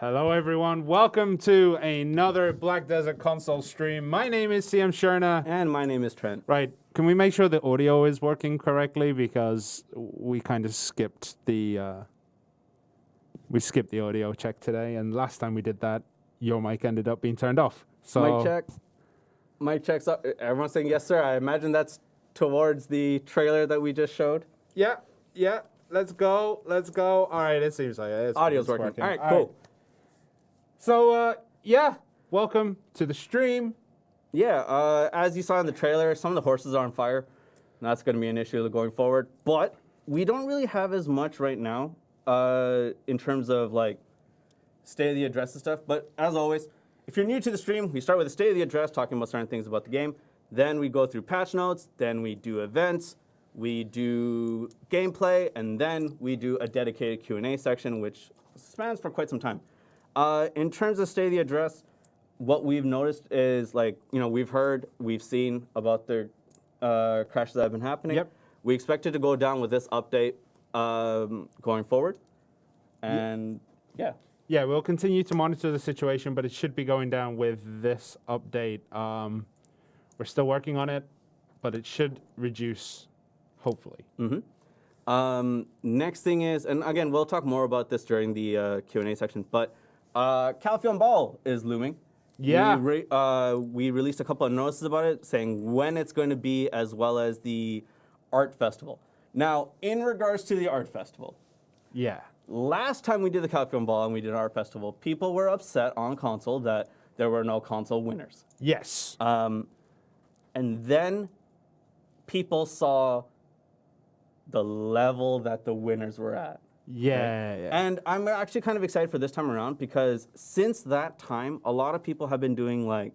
Hello, everyone. Welcome to another Black Desert console stream. My name is CM Shirna. And my name is Trent. Right. Can we make sure the audio is working correctly? Because we kind of skipped the audio check today. And last time we did that, your mic ended up being turned off. So Mic check. Mic checks up. Everyone's saying yes, sir. I imagine that's towards the trailer that we just showed. Yeah. Let's go. All right. It seems like it's Audio's it's working. All right, cool. So, welcome to the stream. Yeah, as you saw in the trailer, some of the horses are on fire. And that's going to be an issue going forward. But we don't really have as much right now in terms of like state of the address and stuff. But as always, if you're new to the stream, we start with the state of the address, talking about certain things about the game. Then we go through patch notes. Then we do events. We do gameplay. And then we do a dedicated Q&A section, which spans for quite some time. In terms of state of the address, what we've noticed is we've seen about the crashes that have been happening. Yep. We expect it to go down with this update going forward. And yeah. Yeah, we'll continue to monitor the situation, but it should be going down with this update. We're still working on it, but it should reduce, hopefully. Mm-hmm. Next thing is, and again, we'll talk more about this during the Q&A section, but Calpheon Ball is looming. Yeah. We released a couple of notices about it, saying when it's going to be, as well as the art festival. Now, in regards to the art festival, Yeah. last time we did the Calpheon Ball and we did art festival, people were upset on console that there were no console winners. Yes. And then people saw the level that the winners were at. Yeah. And I'm actually kind of excited for this time around because since that time, a lot of people have been doing like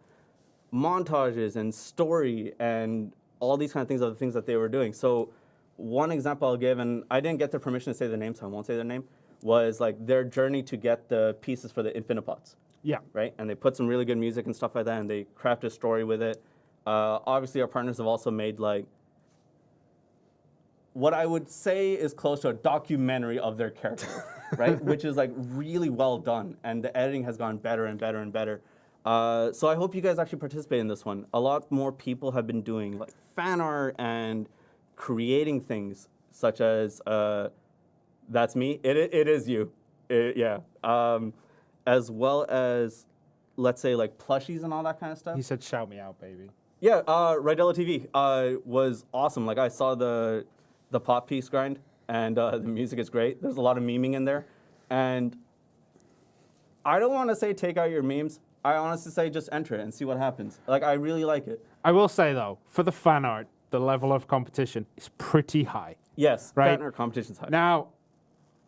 montages and story and all these kind of things are the things that they were doing. So one example I'll give, and I didn't get their permission to say their name, so I won't say their name, was like their journey to get the pieces for the Infinipods. Yeah. Right? And they put some really good music and stuff like that, and they crafted a story with it. Obviously, our partners have also made like what I would say is close to a documentary of their character, right? Which is like really well done, and the editing has gotten better and better and better. So I hope you guys actually participate in this one. A lot more people have been doing like fan art and creating things, such as that's me. It is you, yeah. As well as let's say like plushies and all that kind of stuff. He said, "Shout me out, baby." Yeah, Rydella TV was awesome. Like I saw the pop piece grind, and the music is great. There's a lot of memeing in there, and I don't want to say take out your memes. I honestly say just enter it and see what happens. Like I really like it. I will say though, for the fan art, the level of competition is pretty high. Yes, Right. fan art competition's high. Now,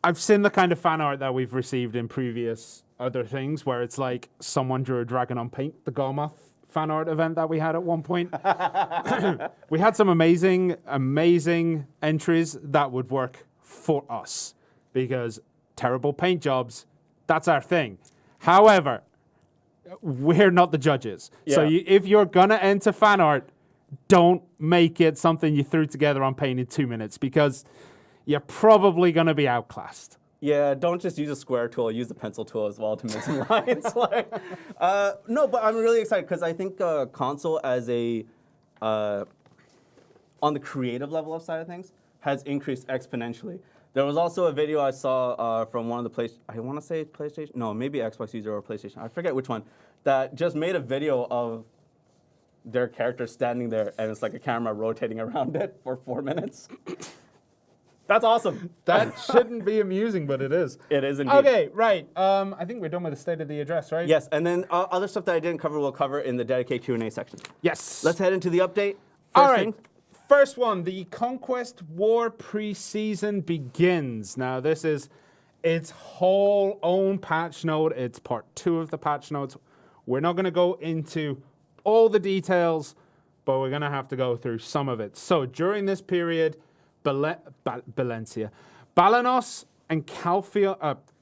I've seen the kind of fan art that we've received in previous other things where it's like someone drew a dragon on paint, the Gormoth fan art event that we had at one point. We had some amazing entries that would work for us because terrible paint jobs, that's our thing. However, we're not the judges. So Yeah. if you're going to enter fan art, don't make it something you threw together on paint in 2 minutes because you're probably going to be outclassed. Yeah, don't just use a square tool. Use the pencil tool as well to make some lines. No, but I'm really excited because I think console as a on the creative level of side of things has increased exponentially. There was also a video I saw from one of the I want to say PlayStation, no, maybe Xbox user or PlayStation, I forget which one, that just made a video of their character standing there and it's like a camera rotating around it for 4 minutes. That's awesome. That shouldn't be amusing, but it is. It is indeed. Okay, right. I think we're done with the state of the address, right? Yes, and then other stuff that I didn't cover, we'll cover in the dedicated Q&A section. Yes. Let's head into the update. All First right. thing. First one, the Conquest War preseason begins. Now, this is its whole own patch note. It's part 2 of the patch notes. We're not going to go into all the details, but we're going to have to go through some of it. So, during this period, Balanos and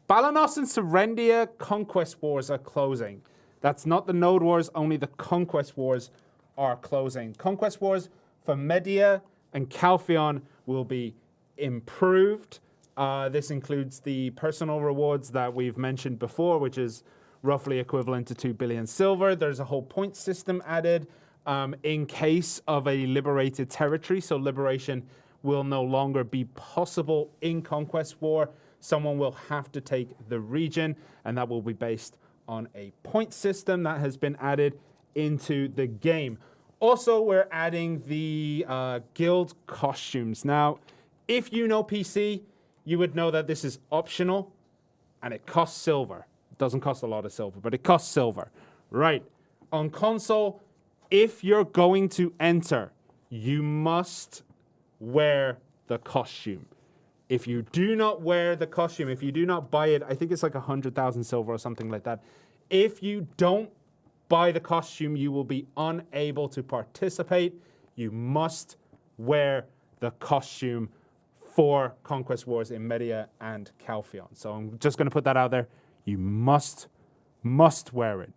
Balanos and Serendia Conquest Wars are closing. That's not the Node Wars, only the Conquest Wars are closing. Conquest Wars for Media and Calpheon will be improved. This includes the personal rewards that we've mentioned before, which is roughly equivalent to 2 billion silver. There's a whole point system added in case of a liberated territory. So liberation will no longer be possible in Conquest War. Someone will have to take the region, and that will be based on a point system that has been added into the game. Also, we're adding the guild costumes. Now, if you know PC, you would know that this is optional, and it costs silver. It doesn't cost a lot of silver, but it costs silver. Right. On console, if you're going to enter, you must wear the costume. If you do not wear the costume, if you do not buy it, I think it's like 100,000 silver or something like that. If you don't buy the costume, you will be unable to participate. You must wear the costume for Conquest Wars in Media and Calpheon. So I'm just going to put that out there. You must wear it.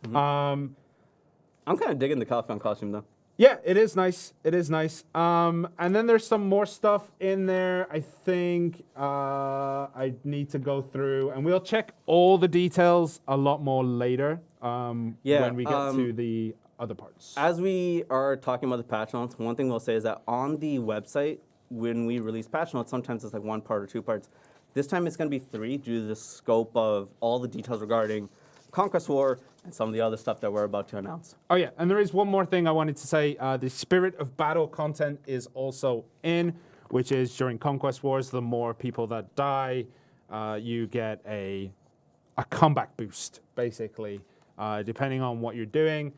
Mm-hmm. I'm kind of digging the Calpheon costume, though. Yeah, it is nice. It is nice. And then there's some more stuff in there. I think I need to go through, and we'll check all the details a lot more later when we get to the other parts. As we are talking about the patch notes, one thing we'll say is that on the website, when we release patch notes, sometimes it's like 1 part or 2 parts. This time it's going to be 3 due to the scope of all the details regarding Conquest War and some of the other stuff that we're about to announce. Oh yeah, and there is one more thing I wanted to say. The Spirit of Battle content is also in, which is during Conquest Wars, the more people that die, you get a comeback boost, basically, depending on what you're doing.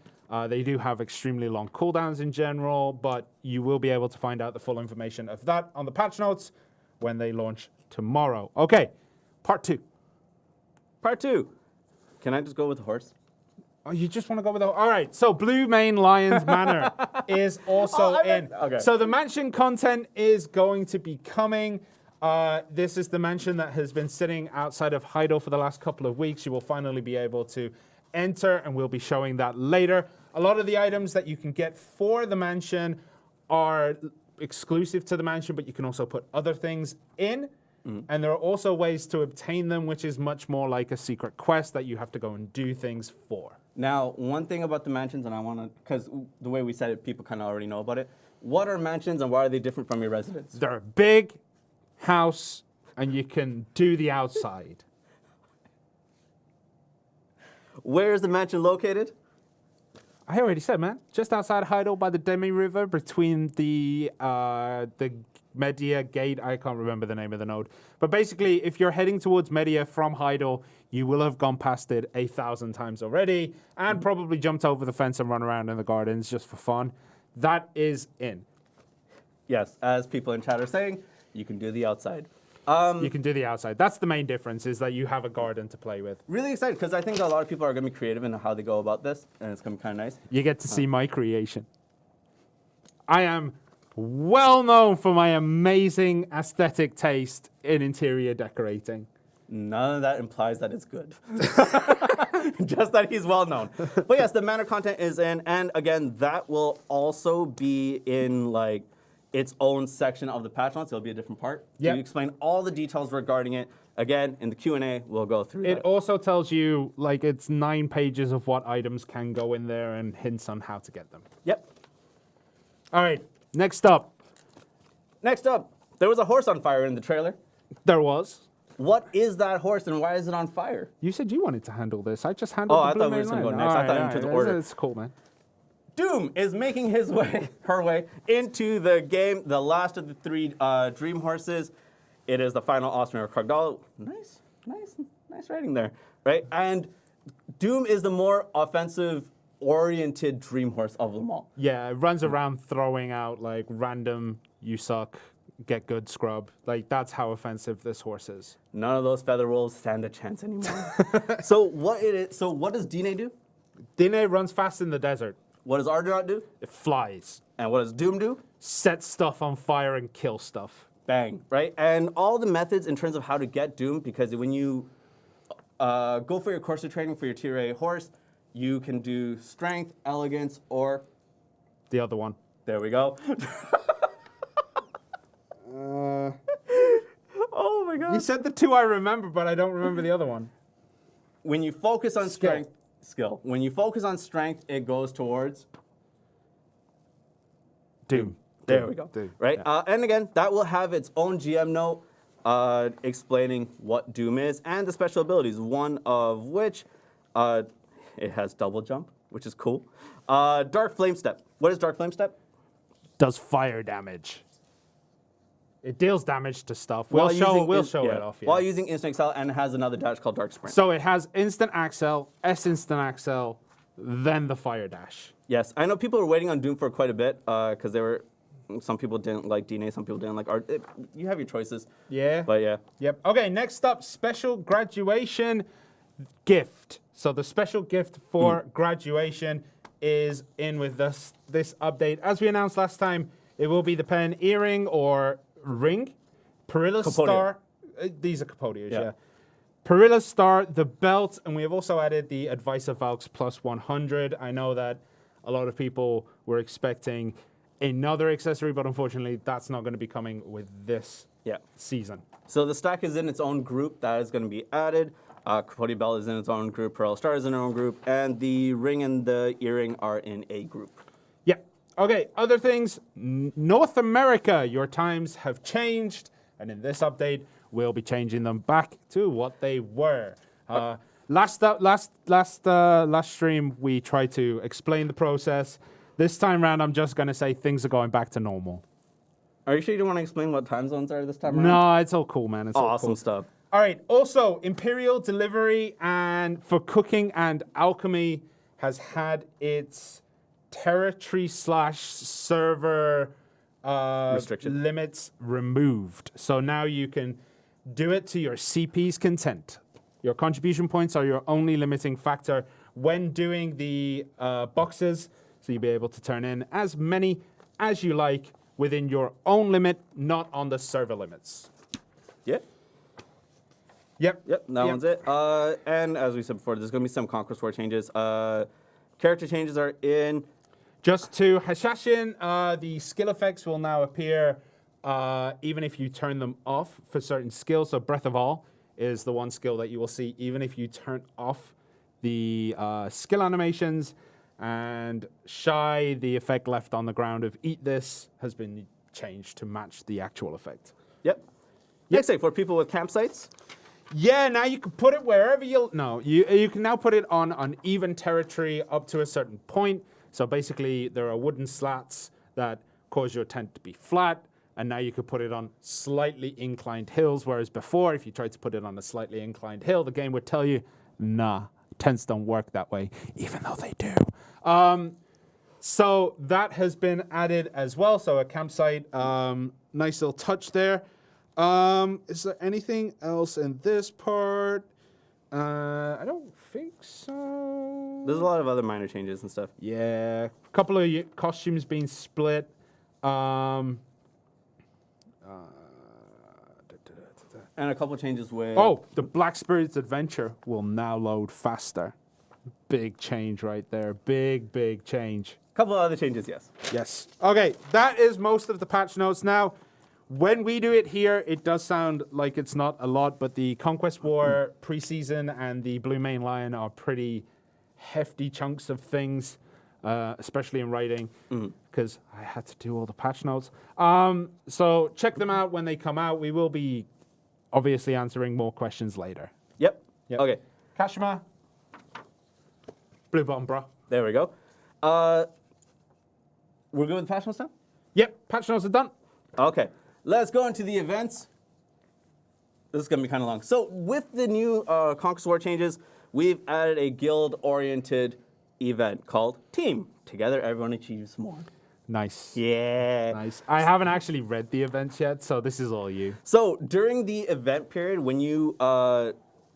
They do have extremely long cooldowns in general, but you will be able to find out the full information of that on the patch notes when they launch tomorrow. Okay, part 2. Part 2. Can I just go with the horse? Oh, you just want to go with the... All right, so Blue Mane Lion's Manor is also in. Okay. So the mansion content is going to be coming. This is the mansion that has been sitting outside of Heidel for the last couple of weeks. You will finally be able to enter, and we'll be showing that later. A lot of the items that you can get for the mansion are exclusive to the mansion, but you can also put other things in. And there are also ways to obtain them, which is much more like a secret quest that you have to go and do things for. Now, one thing about the mansions, and I want to, because the way we said it, people kind of already know about it. What are mansions and why are they different from your residence? They're a big house, and you can do the outside. Where is the mansion located? I already said, man. Just outside Heidel by the Demi River, between the Media Gate. I can't remember the name of the node. But basically, if you're heading towards Media from Heidel, you will have gone past it 1,000 times already and probably jumped over the fence and run around in the gardens just for fun. That is in. Yes, as people in chat are saying, you can do the outside. You can do the outside. That's the main difference, is that you have a garden to play with. Really excited, because I think a lot of people are going to be creative in how they go about this, and it's going to be kind of nice. You get to see my creation. I am well known for my amazing aesthetic taste in interior decorating. None of that implies that it's good. Just that he's well known. But yes, the manor content is in, and again, that will also be in like its own section of the patch notes. It'll be a different part. Yep. To explain all the details regarding it. Again, in the Q&A, we'll go through It that. also tells you, like, it's 9 pages of what items can go in there and hints on how to get them. Yep. All right, next up. Next up, there was a horse on fire in the trailer. There was. What is that horse and why is it on fire? You said you wanted to handle this. I just handled Oh, the I Blue thought we were Mane just gonna go Lion. next. I thought in terms of order. It's cool, man. Doom is making her way into the game, the last of the 3 dream horses. It is the final Austrian Krogdal. Nice writing there, right? And Doom is the more offensive-oriented dream horse of them all. Yeah, it runs around throwing out, like, random, you suck, get good scrub. Like, that's how offensive this horse is. None of those feather wolves stand a chance anymore. So what does Dine do? Dine runs fast in the desert. What does Argonaut do? It flies. And what does Doom do? Set stuff on fire and kill stuff. Bang, right? And all the methods in terms of how to get Doom, because when you go for your Corsa training for your Tier A horse, you can do Strength, Elegance, or... The other one. There we go. Oh my You god. said the two I remember, but I don't remember the other one. When you focus on Skill. skill. When you focus on strength, it goes towards Doom. There we go. Doom. Right? Yeah. And again, that will have its own GM note explaining what Doom is and the special abilities, one of which it has double jump, which is cool. Dark Flame Step. What is Dark Flame Step? Does fire damage. It deals damage to stuff. We'll While show using it off. Yeah. While using Instant Excel, and it has another dash called Dark Sprint. So it has instant axle, instant axle, then the fire dash. Yes, I know people were waiting on Doom for quite a bit because some people didn't like DNA, some people didn't like art. You have your choices. Yeah. But yeah. Yep. Okay, next up, special graduation gift. So the special gift for graduation is in with this update. As we announced last time, it will be the pen, earring, or ring. Perilla's Capodia. Star. These are Capodias, Yeah. yeah. Perilla's Star, the belt, and we have also added the Advice of Valks plus 100. I know that a lot of people were expecting another accessory, but unfortunately, that's not going to be coming with this Yeah. season. So the stack is in its own group that is going to be added. Capodia Bell is in its own group. Pearl Star is in its own group. And the ring and the earring are in a group. Yeah. Okay, other things. North America, your times have changed, and in this update, we'll be changing them back to what they were. Last stream, we tried to explain the process. This time around, I'm just going to say things are going back to normal. Are you sure you don't want to explain what time zones are this time around? No, it's all cool, man. It's all Awesome cool. stuff. All right. Also, Imperial Delivery and for cooking and alchemy has had its territory/server Restriction. limits removed. So now you can do it to your CP's content. Your contribution points are your only limiting factor when doing the boxes. So you'll be able to turn in as many as you like within your own limit, not on the server limits. Yep. Yep. Yep, that Yep. one's it. And as we said before, there's going to be some Conquest War changes. Character changes are in. Just to Hashashin, the skill effects will now appear even if you turn them off for certain skills. So Breath of All is the one skill that you will see even if you turn off the skill animations. And Shy, the effect left on the ground of Eat This, has been changed to match the actual effect. Yep. Next thing, for people with campsites. Yeah, now you can put it wherever you can now put it on uneven territory up to a certain point. So basically, there are wooden slats that cause your tent to be flat, and now you could put it on slightly inclined hills, whereas before, if you tried to put it on a slightly inclined hill, the game would tell you, nah, tents don't work that way, even though they do. So that has been added as well. So a campsite, nice little touch there. Is there anything else in this part? I don't think so. There's a lot of other minor changes and stuff. Yeah, a couple of costumes being split. And a couple changes with. Oh, the Black Spirit's Adventure will now load faster. Big change right there. Big, big change. A couple of other changes, yes. Yes. Okay, that is most of the patch notes. Now, when we do it here, it does sound like it's not a lot, but the Conquest War preseason and the Blue Main Lion are pretty hefty chunks of things, especially in writing, because I had to do all the patch notes. So check them out when they come out. We will be obviously answering more questions later. Yep. Yep. Okay. Kashima, Blue Bottom Bra. There we go. We're good with patch notes now? Yep, patch notes are done. Okay. Let's go into the events. This is going to be kind of long. So with the new Conquest War changes, we've added a guild-oriented event called Team. Together, everyone achieves more. Nice. Yeah. Nice. I haven't actually read the events yet, so this is all you. So during the event period, when you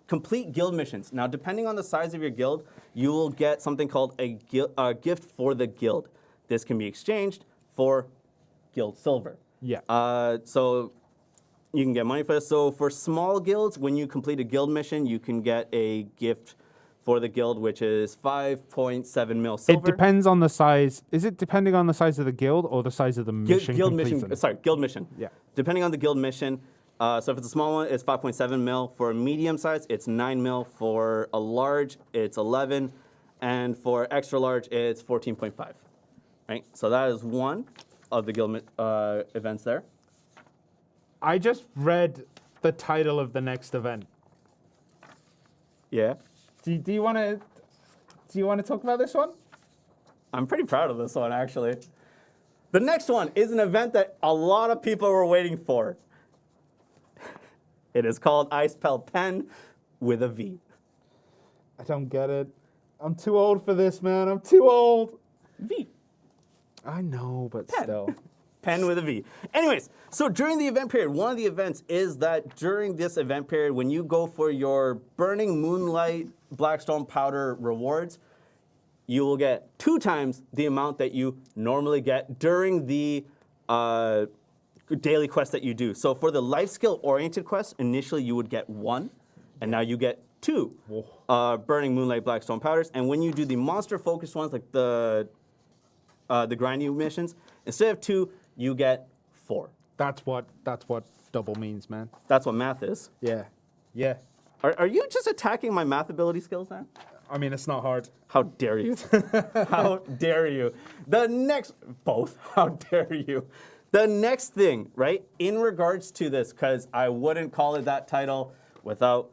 complete guild missions, now depending on the size of your guild, you will get something called a gift for the guild. This can be exchanged for guild silver. Yeah. So you can get money for this. So for small guilds, when you complete a guild mission, you can get a gift for the guild, which is 5.7 mil silver. It depends on the size. Is it depending on the size of the guild or the size of the mission? Guild completed? mission. Sorry, guild mission. Yeah. Depending on the guild mission, So if it's a small one, it's 5.7 mil. For a medium size, it's 9 mil. For a large, it's 11. And for extra large, it's 14.5. Right? So that is one of the guild events there. I just read the title of the next event. Yeah. Do you want to talk about this one? I'm pretty proud of this one, actually. The next one is an event that a lot of people were waiting for. It is called I Spell Pen with a V. I don't get it. I'm too old for this, man. I'm too old. V. I know, but still. Pen with a V. Anyways, so during the event period, one of the events is that during this event period, when you go for your Burning Moonlight Blackstone Powder rewards, you will get 2 times the amount that you normally get during the daily quest that you do. So for the life skill oriented quest, initially you would get 1, and now you get 2 Burning Moonlight Blackstone Powders. And when you do the monster focused ones, like the grinding missions, instead of 2, you get 4. That's what double means, man. That's what math is. Yeah. Yeah. Are you just attacking my math ability skills now? I mean, it's not hard. How dare you? How dare you? How dare you? The next thing, right, in regards to this, because I wouldn't call it that title without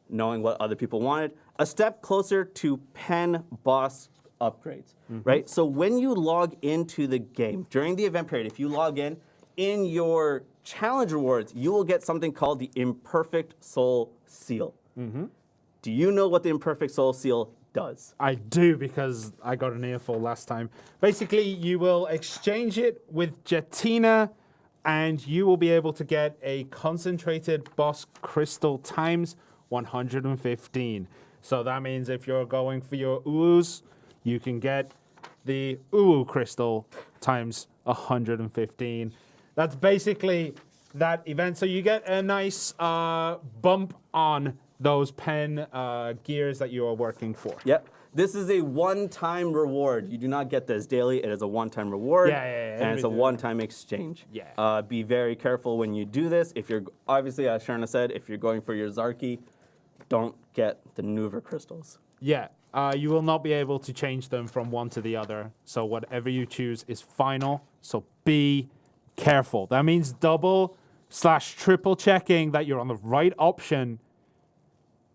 knowing what other people wanted, a step closer to pen boss upgrades, right? So when you log into the game, during the event period, if you log in your challenge rewards, you will get something called the Imperfect Soul Seal. Do you know what the Imperfect Soul Seal does? I do, because I got an earful last time. Basically, you will exchange it with Jetina, and you will be able to get a concentrated boss crystal times 115. So that means if you're going for your Uus, you can get the Uu crystal times 115. That's basically that event. So you get a nice bump on those pen gears that you are working for. Yep. This is a one-time reward. You do not get this daily. It is a one-time reward. Yeah. And it's a one-time exchange. Yeah. Be very careful when you do this. If you're, obviously, as Shirna said, if you're going for your Zarki, don't get the Nuva crystals. Yeah. You will not be able to change them from one to the other. So whatever you choose is final. So be careful. That means double/triple checking that you're on the right option.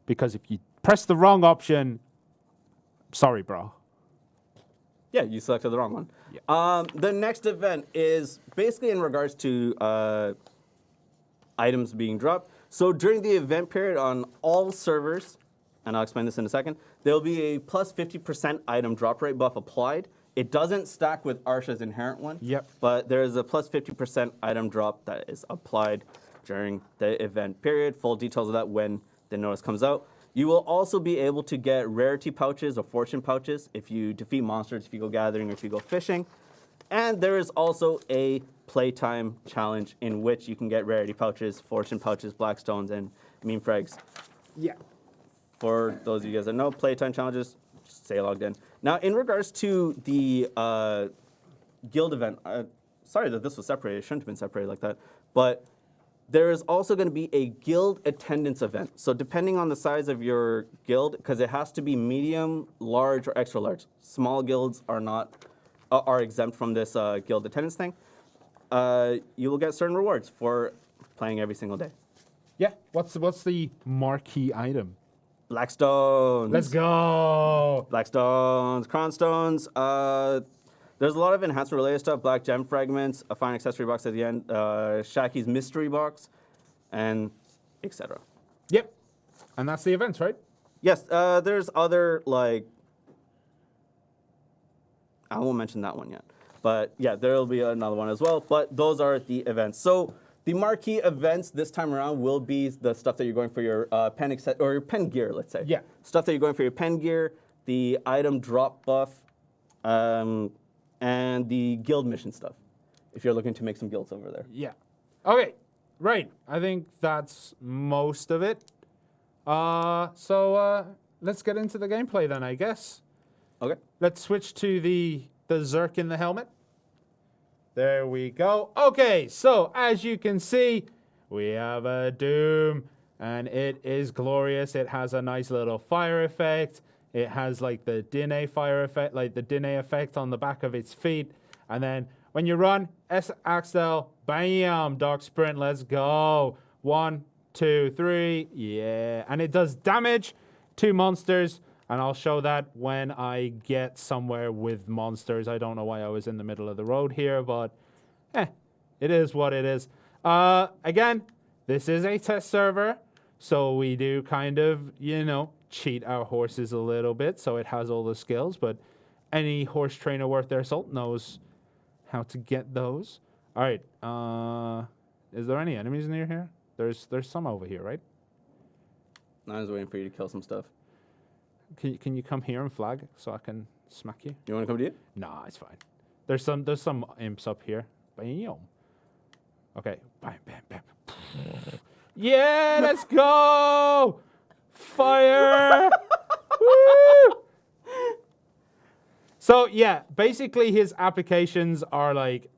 Because if you press the wrong option, sorry, bro. Yeah, you selected the wrong one. Yeah. The next event is basically in regards to items being dropped. So during the event period on all servers, and I'll explain this in a second, there will be a plus 50% item drop rate buff applied. It doesn't stack with Arsha's inherent one. Yep. But there is a plus 50% item drop that is applied during the event period. Full details of that when the notice comes out. You will also be able to get rarity pouches or fortune pouches if you defeat monsters, if you go gathering, or if you go fishing. And there is also a playtime challenge in which you can get rarity pouches, fortune pouches, blackstones, and meme frags. Yeah. For those of you guys that know, playtime challenges, just stay logged in. Now, in regards to the guild event, sorry that this was separated. It shouldn't have been separated like that. But there is also going to be a guild attendance event. So depending on the size of your guild, because it has to be medium, large, or extra large. Small guilds are exempt from this guild attendance thing. You will get certain rewards for playing every single day. Yeah. What's the marquee item? Blackstones. Let's go. Blackstones, Cronstones. There's a lot of enhancement related stuff. Black gem fragments, a fine accessory box at the end, Shaki's mystery box, and etc. Yep. And that's the event, right? Yes, there's other, like, I won't mention that one yet. But yeah, there'll be another one as well. But those are the events. So the marquee events this time around will be the stuff that you're going for your pen or your pen gear, let's say. Yeah. Stuff that you're going for your pen gear, the item drop buff, and the guild mission stuff, if you're looking to make some guilds over there. Yeah. Okay. Right. I think that's most of it. So let's get into the gameplay then, I guess. Okay. Let's switch to the Zerk in the helmet. There we go. Okay, so as you can see, we have a Doom, and it is glorious. It has a nice little fire effect. It has like the Dine fire effect, like the Dine effect on the back of its feet. And then when you run, S Axel, bam, Dark Sprint, let's go. 1, 2, 3, yeah. And it does damage to monsters, and I'll show that when I get somewhere with monsters. I don't know why I was in the middle of the road here, but it is what it is. Again, this is a test server, so we do kind of, cheat our horses a little bit, so it has all the skills, but any horse trainer worth their salt knows how to get those. All right, is there any enemies near here? There's some over here, right? I was waiting for you to kill some stuff. Can you come here and flag so I can smack you? You want to come to you? Nah, it's fine. There's some imps up here. Bam. Okay. Bam, bam, bam. Yeah, let's go! Fire! Woo! So yeah, basically his applications are like,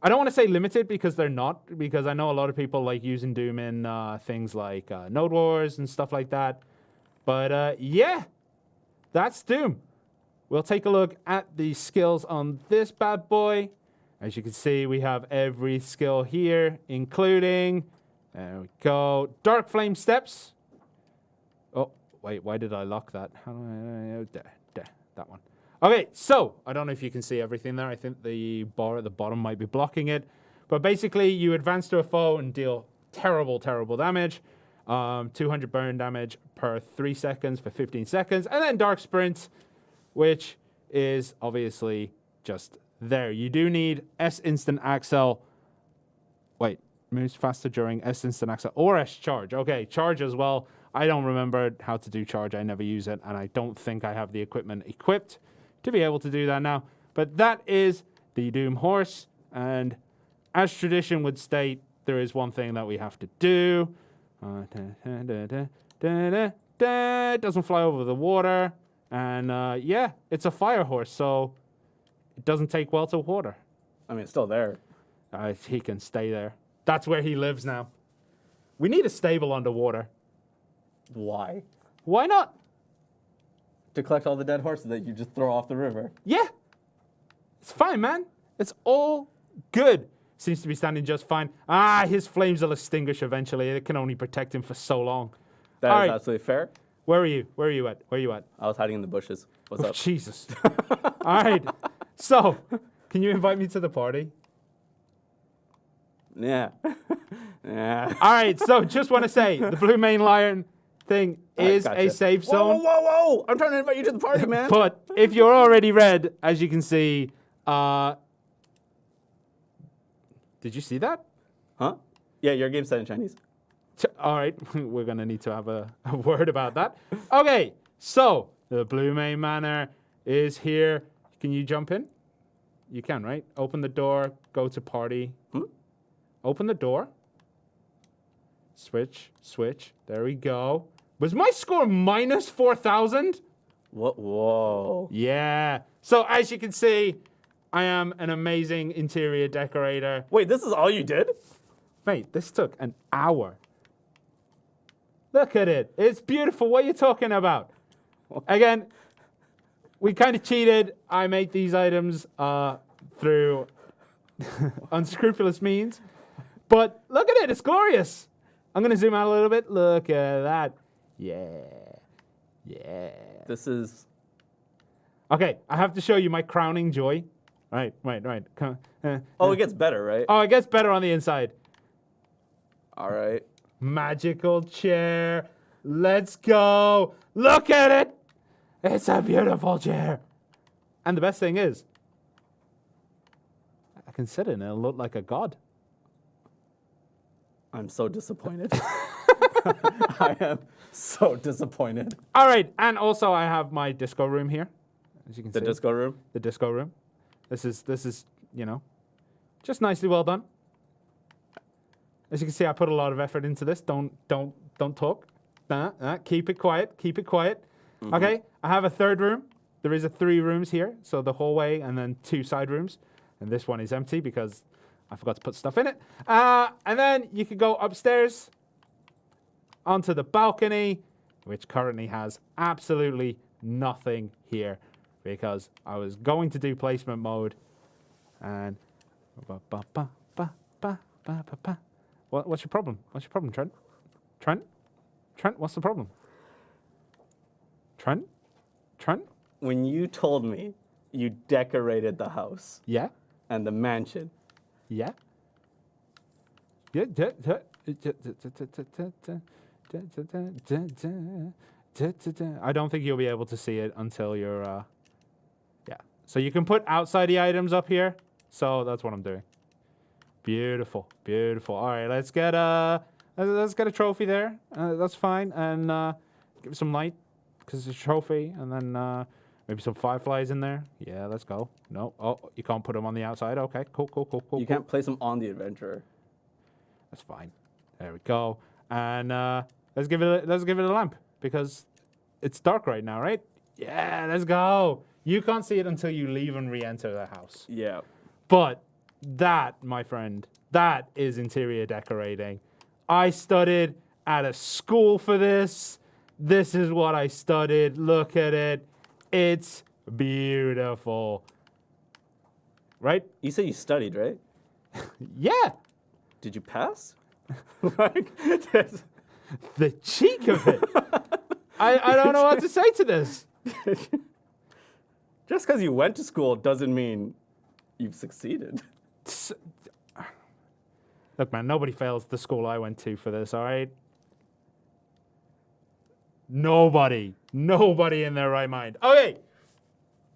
I don't want to say limited because they're not, because I know a lot of people like using Doom in things like Node Wars and stuff like that. But yeah, that's Doom. We'll take a look at the skills on this bad boy. As you can see, we have every skill here, including, there we go, Dark Flame Steps. Oh, wait, why did I lock that? How do I, there, that one. Okay, so, I don't know if you can see everything there. I think the bar at the bottom might be blocking it. But basically, you advance to a foe and deal terrible, terrible damage. 200 burn damage per 3 seconds for 15 seconds. And then Dark Sprint, which is obviously just there. You do need S Instant Axle. Wait, moves faster during S Instant Axle or S Charge. Okay, Charge as well. I don't remember how to do Charge. I never use it. And I don't think I have the equipment equipped to be able to do that now. But that is the Doom horse. And as tradition would state, there is one thing that we have to do. It doesn't fly over the water. And yeah, it's a fire horse, so it doesn't take well to water. I mean, it's still there. He can stay there. That's where he lives now. We need a stable underwater. Why? Why not? To collect all the dead horses that you just throw off the river. Yeah. It's fine, man. It's all good. Seems to be standing just fine. His flames will extinguish eventually. It can only protect him for so long. That All is right. absolutely fair. Where are you? Where are you at? Where are you at? I was hiding in the bushes. What's up? Jesus. All right. So, can you invite me to the party? Yeah. Yeah. All right. So, just want to say, the Blue Main Lion thing is gotcha. a safe zone. Whoa, whoa, whoa! I'm trying to invite you to the party, man. But if you're already red, as you can see, did you see that? Huh? Yeah, your game's set in Chinese. All right, we're going to need to have a word about that. Okay, so the Blue Main Manor is here. Can you jump in? You can, right? Open the door, go to party. Open the door. Switch. There we go. Was my score minus 4,000? What? Whoa. Yeah. So as you can see, I am an amazing interior decorator. Wait, this is all you did? Mate, this took an hour. Look at it. It's beautiful. What are you talking about? Again, we kind of cheated. I made these items through unscrupulous means. But look at it. It's glorious. I'm going to zoom out a little bit. Look at that. Yeah. This is... Okay, I have to show you my crowning joy. Right. Come, Oh, it gets better, right? Oh, it gets better on the inside. All right. Magical chair. Let's go. Look at it. It's a beautiful chair. And the best thing is, I can sit in it and look like a god. I'm so disappointed. I am so disappointed. All right, and also I have my disco room here, as you can see. The disco room? The disco room. This is, just nicely well done. As you can see, I put a lot of effort into this. Don't talk. Keep it quiet. Mm-hmm. Okay, I have a third room. There is 3 rooms here, so the hallway and then 2 side rooms. And this one is empty because I forgot to put stuff in it. And then you could go upstairs onto the balcony, which currently has absolutely nothing here because I was going to do placement mode and what's your problem? What's your problem, Trent? Trent, what's the problem? Trent? When you told me you decorated the house Yeah? and the mansion, Yeah? I don't think you'll be able to see it until you're, yeah. So you can put outside the items up here. So that's what I'm doing. Beautiful, beautiful. All right, let's get a trophy there. That's fine, and give it some light because it's a trophy, and then maybe some fireflies in there. Yeah, let's go. No, oh, you can't put them on the outside. Okay, cool. you can't place them on the adventurer. That's fine. There we go. And let's give it a lamp because it's dark right now, right? Yeah, let's go. You can't see it until you leave and re-enter the house. Yeah. But that, my friend, that is interior decorating. I studied at a school for this. This is what I studied. Look at it. It's beautiful. Right? You said you studied, right? Yeah. Did you pass? Like, The cheek of it. I don't know what to say to this. just because you went to school doesn't mean you've succeeded. Look, man, nobody fails the school I went to for this, all right? Nobody in their right mind. Okay.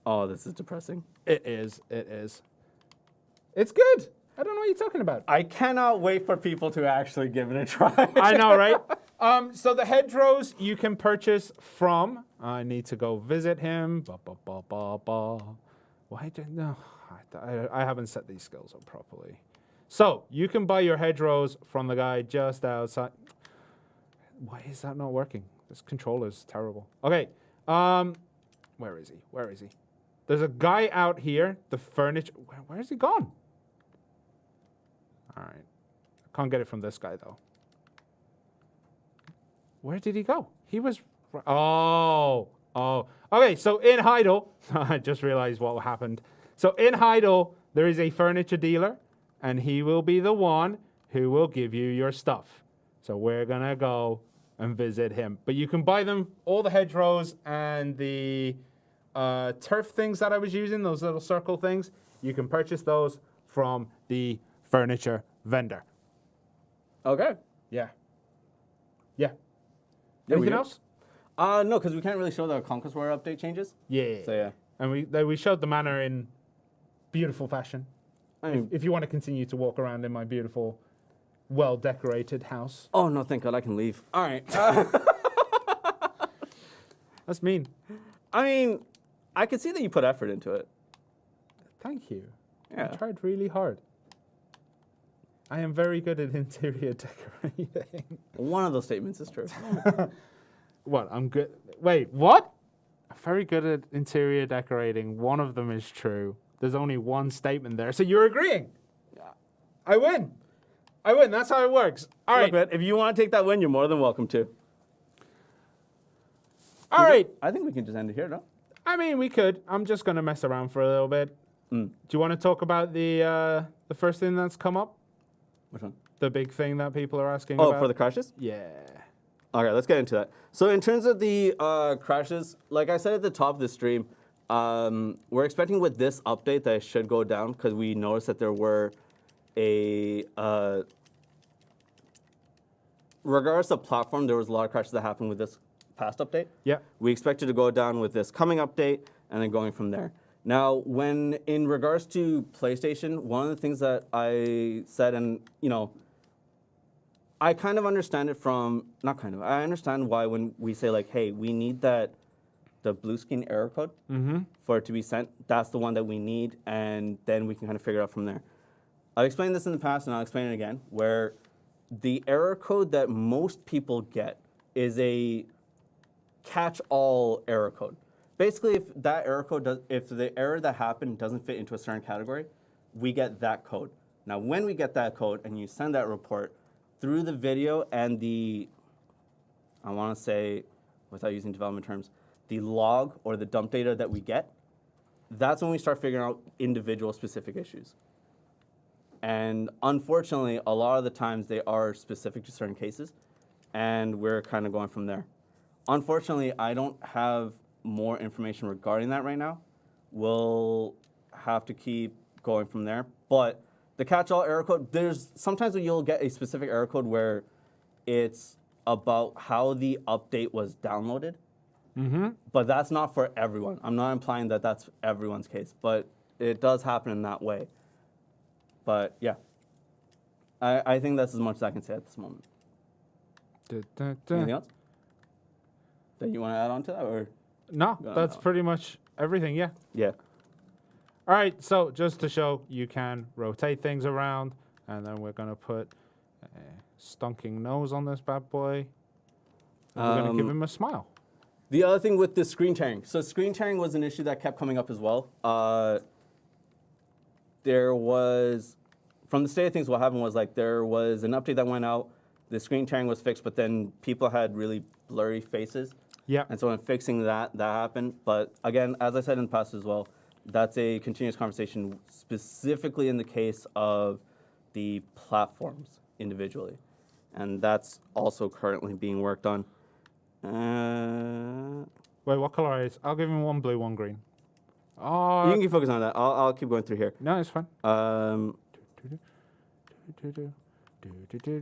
Oh, this is depressing. It is. It's good. I don't know what you're talking about. I cannot wait for people to actually give it a try. I know, right? So the hedgerows you can purchase from. I need to go visit him. Why didn't no? I haven't set these skills up properly. So you can buy your hedgerows from the guy just outside. Why is that not working? This controller's terrible. Okay. Where is he? There's a guy out here. The furniture. Where is he gone? All right. I can't get it from this guy, though. Where did he go? He was... Oh. Okay, so in Heidel... I just realized what happened. So in Heidel, there is a furniture dealer, and he will be the one who will give you your stuff. So we're going to go and visit him. But you can buy them, all the hedgerows and the turf things that I was using, those little circle things. You can purchase those from the furniture vendor. Okay. Yeah. Yeah, Anything else? No, because we can't really show the Conquest War update changes. Yeah. So yeah. And we showed the manor in beautiful fashion. I mean, If you want to continue to walk around in my beautiful, well-decorated house. oh no, thank God I can leave. All right. That's mean. I mean, I can see that you put effort into it. Thank you. Yeah. I tried really hard. I am very good at interior decorating. One of those statements is true. What? I'm good. Wait, what? I'm very good at interior decorating. One of them is true. There's only one statement there. So you're agreeing? Yeah. I win. That's how it works. All right. Look, man, if you want to take that win, you're more than welcome to. All right. I think we can just end it here, no? I mean, we could. I'm just going to mess around for a little bit. Do you want to talk about the first thing that's come up? Which one? The big thing that people are asking Oh, about? for the crashes? Yeah. All right, let's get into that. So in terms of the crashes, like I said at the top of the stream, we're expecting with this update that it should go down because we noticed that there were regardless of platform, there was a lot of crashes that happened with this past update. Yeah. We expect it to go down with this coming update and then going from there. Now, when in regards to PlayStation, one of the things that I said, and I kind of understand it from, not kind of, I understand why when we say like, hey, we need the blue screen error code for it to be sent, that's the one that we need, and then we can kind of figure it out from there. I've explained this in the past, and I'll explain it again, where the error code that most people get is a catch-all error code. Basically, if that error code if the error that happened doesn't fit into a certain category, we get that code. Now, when we get that code and you send that report through the video and the, I want to say, without using development terms, the log or the dump data that we get, that's when we start figuring out individual specific issues. And unfortunately, a lot of the times they are specific to certain cases, and we're kind of going from there. Unfortunately, I don't have more information regarding that right now. We'll have to keep going from there. But the catch-all error code, there's sometimes you'll get a specific error code where it's about how the update was downloaded. But that's not for everyone. I'm not implying that that's everyone's case, but it does happen in that way. But yeah, I think that's as much as I can say at this moment. Anything else that you want to add on to that, or? No, that's pretty much everything, yeah. Yeah. All right, so just to show, you can rotate things around, and then we're going to put a stunking nose on this bad boy. And we're going to give him a smile. The other thing with the screen tearing. So screen tearing was an issue that kept coming up as well. There was, from the state of things, what happened was like there was an update that went out, the screen tearing was fixed, but then people had really blurry faces. Yeah. And so in fixing that happened. But again, as I said in the past as well, that's a continuous conversation, specifically in the case of the platforms individually. And that's also currently being worked on. Wait, what color is? I'll give him one blue, one green. You can keep focusing on that. I'll keep going through here. No, it's fine.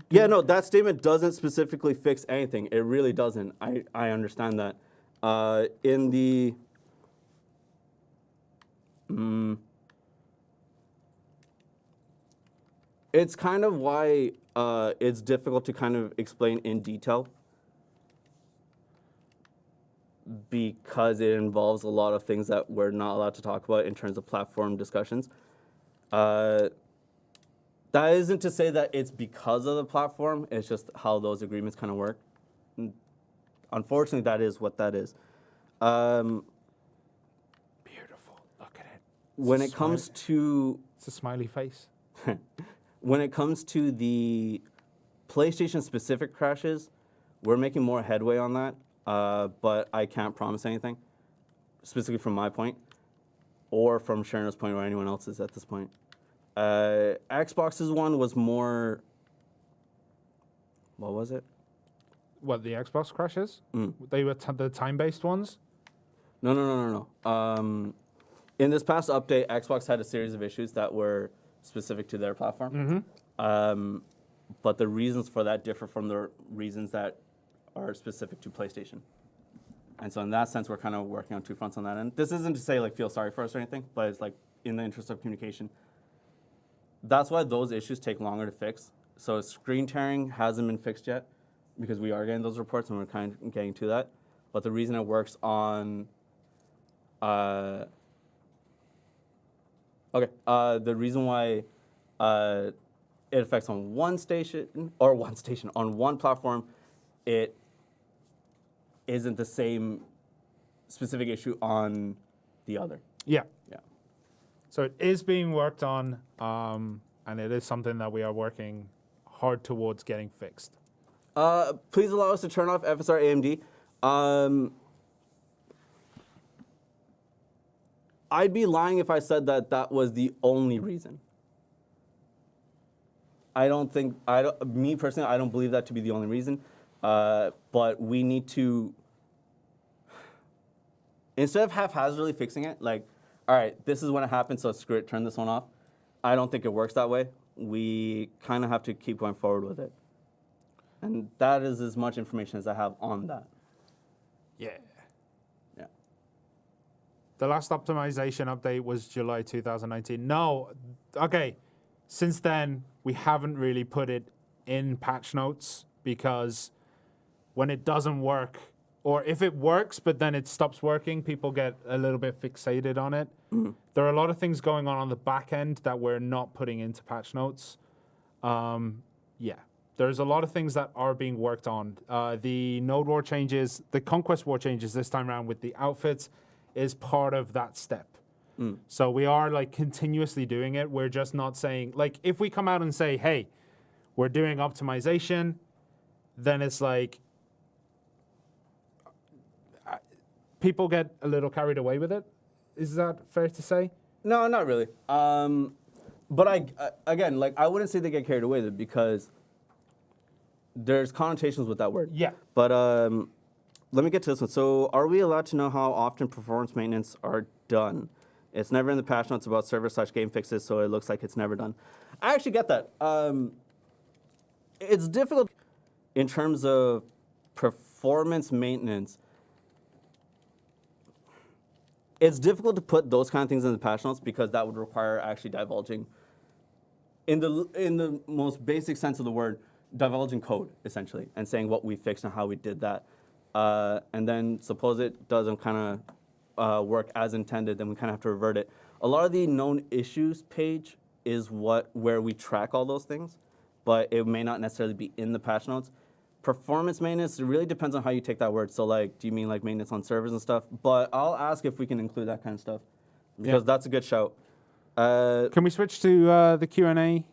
Yeah, no, that statement doesn't specifically fix anything. It really doesn't. I understand that. In the it's kind of why it's difficult to kind of explain in detail, because it involves a lot of things that we're not allowed to talk about in terms of platform discussions. That isn't to say that it's because of the platform, it's just how those agreements kind of work. Unfortunately, that is what that is. Beautiful. Look at it. When it comes to... It's a smiley face. When it comes to the PlayStation-specific crashes, we're making more headway on that, but I can't promise anything, specifically from my point, or from Shirna's point, or anyone else's at this point. Xbox's one was more... What was it? What, the Xbox crashes? They were the time-based ones? No. In this past update, Xbox had a series of issues that were specific to their platform. But the reasons for that differ from the reasons that are specific to PlayStation. And so in that sense, we're kind of working on two fronts on that end. This isn't to say, like, feel sorry for us or anything, but it's like in the interest of communication. That's why those issues take longer to fix. So screen tearing hasn't been fixed yet because we are getting those reports and we're kind of getting to that. But the reason it works on... the reason why it affects on one platform, it isn't the same specific issue on the other. Yeah. Yeah. So it is being worked on, and it is something that we are working hard towards getting fixed. Please allow us to turn off FSR AMD. I'd be lying if I said that that was the only reason. Me personally, I don't believe that to be the only reason. But we need to, instead of haphazardly fixing it, like, all right, this is when it happened, so screw it, turn this one off. I don't think it works that way. We kind of have to keep going forward with it. And that is as much information as I have on that. Yeah. Yeah. The last optimization update was July 2019. No, okay. Since then, we haven't really put it in patch notes because when it doesn't work, or if it works but then it stops working, people get a little bit fixated on it. There are a lot of things going on the back end that we're not putting into patch notes. Yeah, there's a lot of things that are being worked on. The node war changes, the Conquest war changes this time around with the outfits is part of that step. So we are like continuously doing it. We're just not saying, like, if we come out and say, hey, we're doing optimization, then it's like people get a little carried away with it. Is that fair to say? No, not really. But again, like, I wouldn't say they get carried away with it because there's connotations with that word. Yeah. But let me get to this one. So, are we allowed to know how often performance maintenance are done? It's never in the patch notes about server/game fixes, so it looks like it's never done. I actually get that. It's difficult in terms of performance maintenance. It's difficult to put those kind of things in the patch notes because that would require actually divulging, in the most basic sense of the word, divulging code essentially and saying what we fixed and how we did that. And then suppose it doesn't kind of work as intended, then we kind of have to revert it. A lot of the known issues page is where we track all those things, but it may not necessarily be in the patch notes. Performance maintenance, it really depends on how you take that word. So, like, do you mean like maintenance on servers and stuff? But I'll ask if we can include that kind of stuff because that's a good shout. Can we switch to the Q&A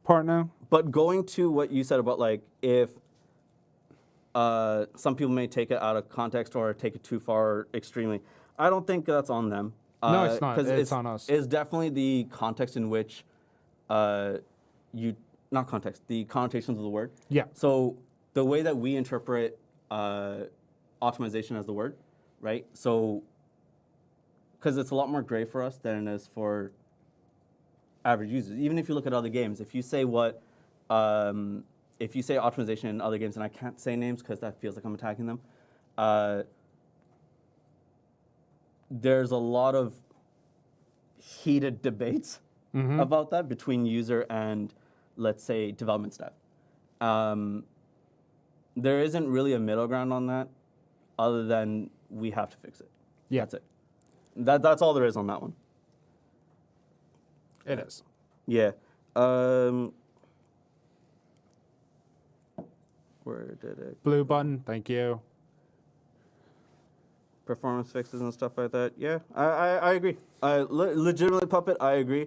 part now? But going to what you said about, like, if some people may take it out of context or take it too far extremely, I don't think that's on them. No, it's not. It's on us. It's definitely the context in which the connotations of the word. Yeah. So the way that we interpret optimization as the word, right? So, because it's a lot more gray for us than it is for average users. Even if you look at other games, if you say optimization in other games, and I can't say names because that feels like I'm attacking them, there's a lot of heated debates about that between user and, let's say, development staff. There isn't really a middle ground on that other than we have to fix it. Yeah. That's it. That's all there is on that one. It is. Yeah. Where did it? Blue button, thank you. Performance fixes and stuff like that. Yeah, I agree. Legitimately, Puppet, I agree.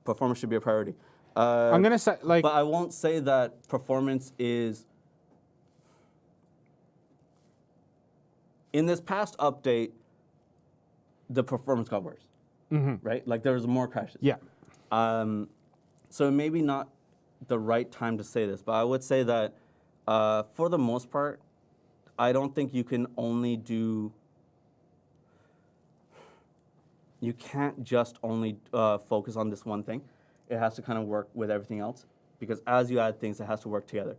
Performance should be a priority. I'm going to say, like... But I won't say that performance is... In this past update, the performance got worse, right? Like, there was more crashes. Yeah. So maybe not the right time to say this, but I would say that for the most part, I don't think you can only do... You can't just only focus on this one thing. It has to kind of work with everything else because as you add things, it has to work together.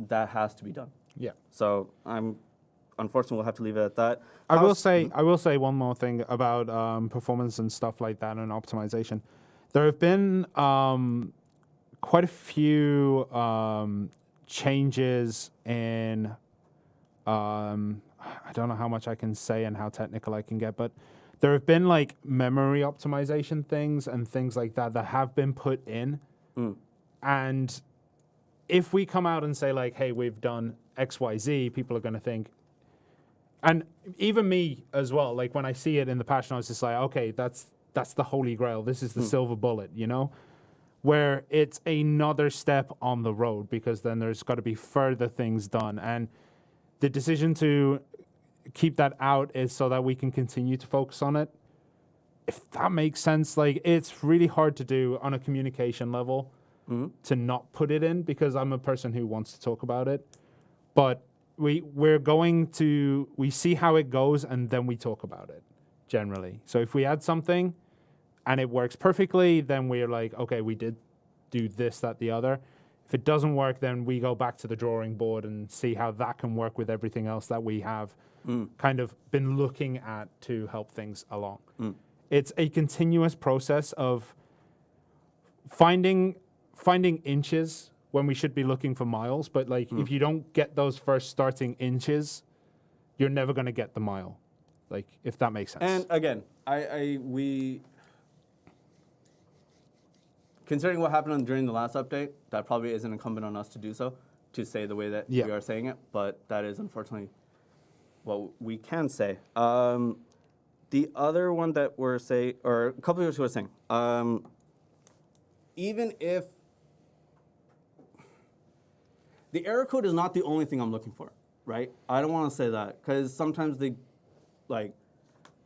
That has to be done. Yeah. So unfortunately, we'll have to leave it at that. I will say one more thing about performance and stuff like that and optimization. There have been quite a few changes in, I don't know how much I can say and how technical I can get, but there have been like memory optimization things and things like that that have been put in. And if we come out and say like, hey, we've done X, Y, Z, people are going to think, and even me as well, like when I see it in the patch notes, it's like, okay, that's the holy grail. This is the silver bullet, you know, where it's another step on the road because then there's got to be further things done. And the decision to keep that out is so that we can continue to focus on it. If that makes sense, like it's really hard to do on a communication level to not put it in because I'm a person who wants to talk about it. But we see how it goes and then we talk about it generally. So if we add something and it works perfectly, then we're like, okay, we did do this, that, the other. If it doesn't work, then we go back to the drawing board and see how that can work with everything else that we have kind of been looking at to help things along. It's a continuous process of finding inches when we should be looking for miles. But like, if you don't get those first starting inches, you're never going to get the mile. Like, if that makes sense. And again, we considering what happened during the last update, that probably isn't incumbent on us to do so, to say the way that we are saying it. But that is unfortunately what we can say. The other one that we're saying, or a couple of years were saying, even if the error code is not the only thing I'm looking for, right? I don't want to say that because sometimes the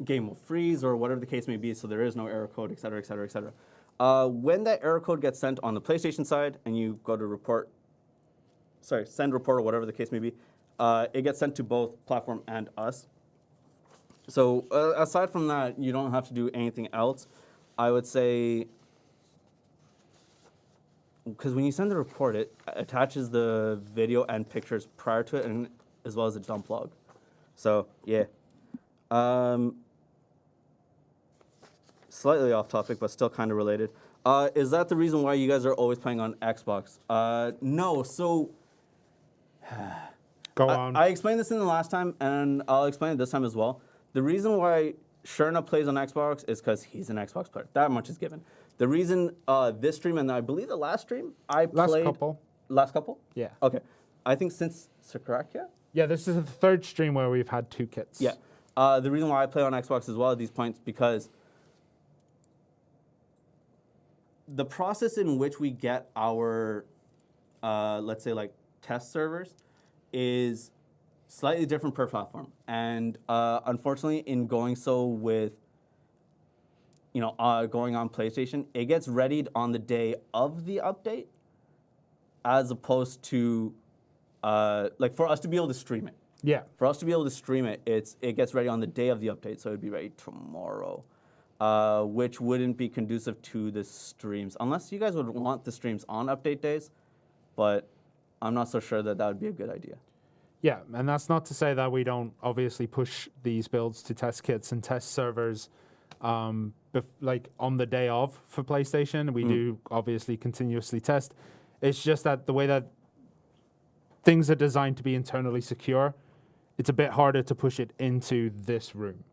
game will freeze or whatever the case may be, so there is no error code, et cetera, et cetera, et cetera. When that error code gets sent on the PlayStation side and you go to send report or whatever the case may be, it gets sent to both platform and us. So aside from that, you don't have to do anything else. I would say, because when you send the report, it attaches the video and pictures prior to it, and as well as a dump log. So yeah. Slightly off topic, but still kind of related. Is that the reason why you guys are always playing on Xbox? No. So Go on. I explained this in the last time, and I'll explain it this time as well. The reason why Shirna plays on Xbox is because he's an Xbox player. That much is given. The reason this stream, and I believe the last stream, I played... Last couple? Yeah. Okay. I think since Sakurakia? Yeah, this is the third stream where we've had 2 kits. Yeah. The reason why I play on Xbox as well at these points, because the process in which we get our, let's say, like, test servers is slightly different per platform. And unfortunately, in going so with, going on PlayStation, it gets readied on the day of the update as opposed to, for us to be able to stream it. Yeah. For us to be able to stream it, it gets ready on the day of the update, so it would be ready tomorrow, which wouldn't be conducive to the streams, unless you guys would want the streams on update days, but I'm not so sure that would be a good idea. Yeah, and that's not to say that we don't obviously push these builds to test kits and test servers on the day of for PlayStation. We do obviously continuously test. It's just that the way that things are designed to be internally secure, it's a bit harder to push it into this room.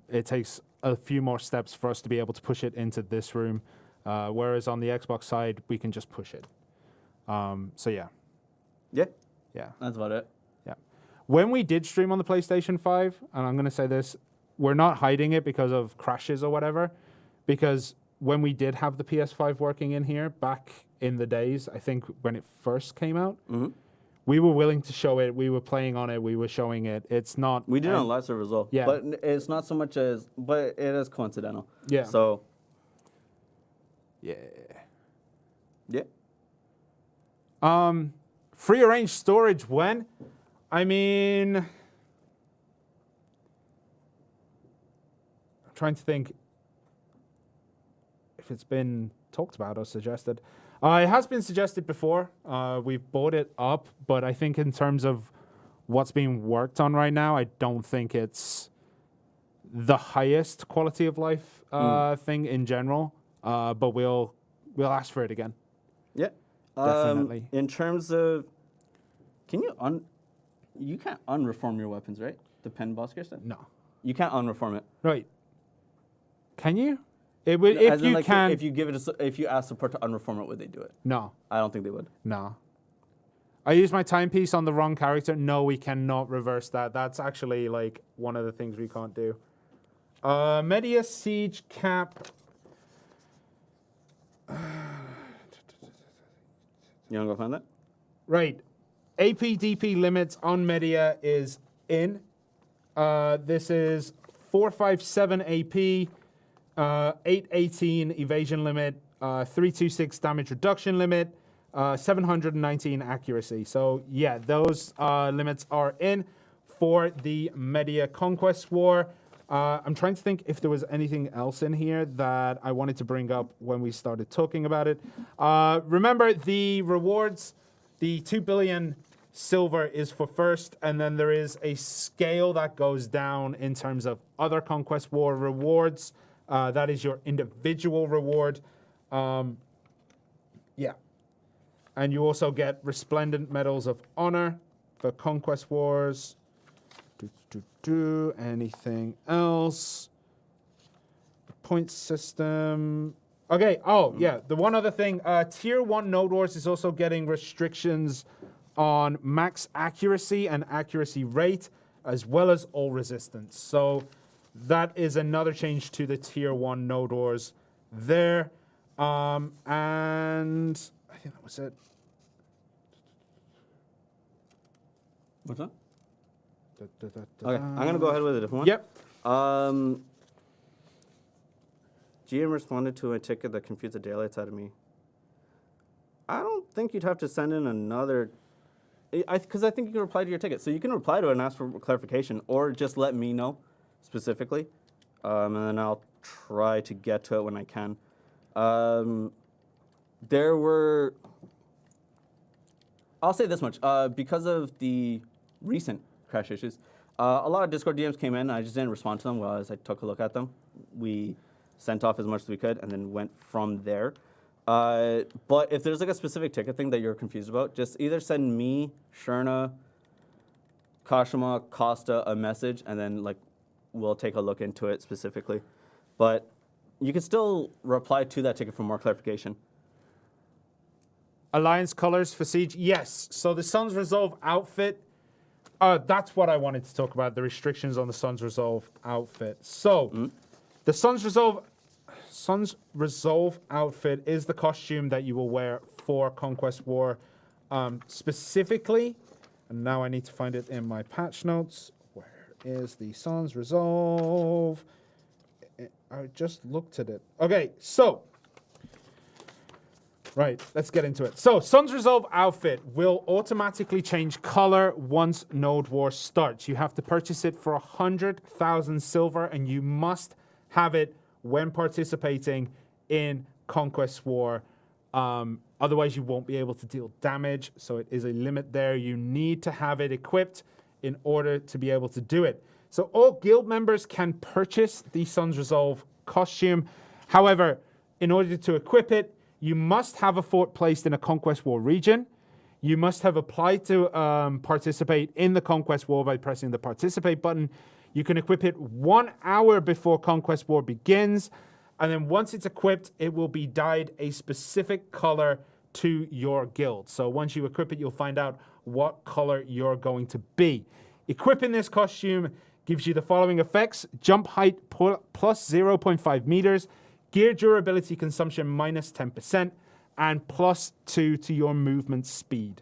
It takes a few more steps for us to be able to push it into this room, whereas on the Xbox side, we can just push it. So yeah. Yeah. Yeah. That's about it. Yeah. When we did stream on the PlayStation 5, and I'm going to say this, we're not hiding it because of crashes or whatever, because when we did have the PS5 working in here back in the days, I think when it first came out, we were willing to show it. We were playing on it. We were showing it. It's not... We did on live server as well. Yeah. But it's not so much as... But it is coincidental. Yeah. So... Yeah. Yeah. Free arranged storage when? I mean... I'm trying to think if it's been talked about or suggested. It has been suggested before. We've brought it up, but I think in terms of what's being worked on right now, I don't think it's the highest quality of life thing in general. But we'll ask for it again. Yeah. Definitely. In terms of... Can you you can't unreform your weapons, right? The pen boss gear stuff? No. You can't unreform it. Right. Can you? It would, if As in, you like, can. if you ask support to unreform it, would they do it? No. I don't think they would. No. I used my timepiece on the wrong character. No, we cannot reverse that. That's actually like one of the things we can't do. Media Siege Cap. You want to go find that? Right. APDP limits on Media is in. This is 457 AP, 818 evasion limit, 326 damage reduction limit, 719 accuracy. So yeah, those limits are in for the Media Conquest War. I'm trying to think if there was anything else in here that I wanted to bring up when we started talking about it. Remember the rewards, the 2 billion silver is for first, and then there is a scale that goes down in terms of other Conquest War rewards. That is your individual reward. Yeah. And you also get Resplendent Medals of Honor for Conquest Wars. Anything else? Point system. Okay, yeah, the one other thing. Tier 1 Node Wars is also getting restrictions on max accuracy and accuracy rate, as well as all resistance. So that is another change to the tier 1 node wars there. And I think that was it. What's that? Da, da, da, da, Okay, I'm gonna go ahead with a different one. Yep. GM responded to a ticket that confused the daylights out of me. I don't think you'd have to send in another, because I think you can reply to your ticket. So you can reply to it and ask for clarification, or just let me know specifically, and then I'll try to get to it when I can. There were, I'll say this much, because of the recent crash issues, a lot of Discord DMs came in. I just didn't respond to them as I took a look at them. We sent off as much as we could and then went from there. But if there's like a specific ticket thing that you're confused about, just either send me, Shirna, Kashima, Costa a message, and then like we'll take a look into it specifically. But you can still reply to that ticket for more clarification. Alliance colors for Siege. Yes. So the Sun's Resolve outfit. That's what I wanted to talk about. The restrictions on the Sun's Resolve outfit. So the Sun's Resolve outfit is the costume that you will wear for Conquest War. Specifically, and now I need to find it in my patch notes. Where is the Sun's Resolve? I just looked at it. Okay, so right, let's get into it. So, Sun's Resolve outfit will automatically change color once Node War starts. You have to purchase it for 100,000 silver, and you must have it when participating in Conquest War. Otherwise, you won't be able to deal damage, so it is a limit there. You need to have it equipped in order to be able to do it. So all guild members can purchase the Sun's Resolve costume. However, in order to equip it, you must have a fort placed in a Conquest War region. You must have applied to participate in the Conquest War by pressing the participate button. You can equip it 1 hour before Conquest War begins. And then once it's equipped, it will be dyed a specific color to your guild. So once you equip it, you'll find out what color you're going to be. Equipping this costume gives you the following effects: jump height plus 0.5 meters, gear durability consumption minus 10%, and plus 2 to your movement speed.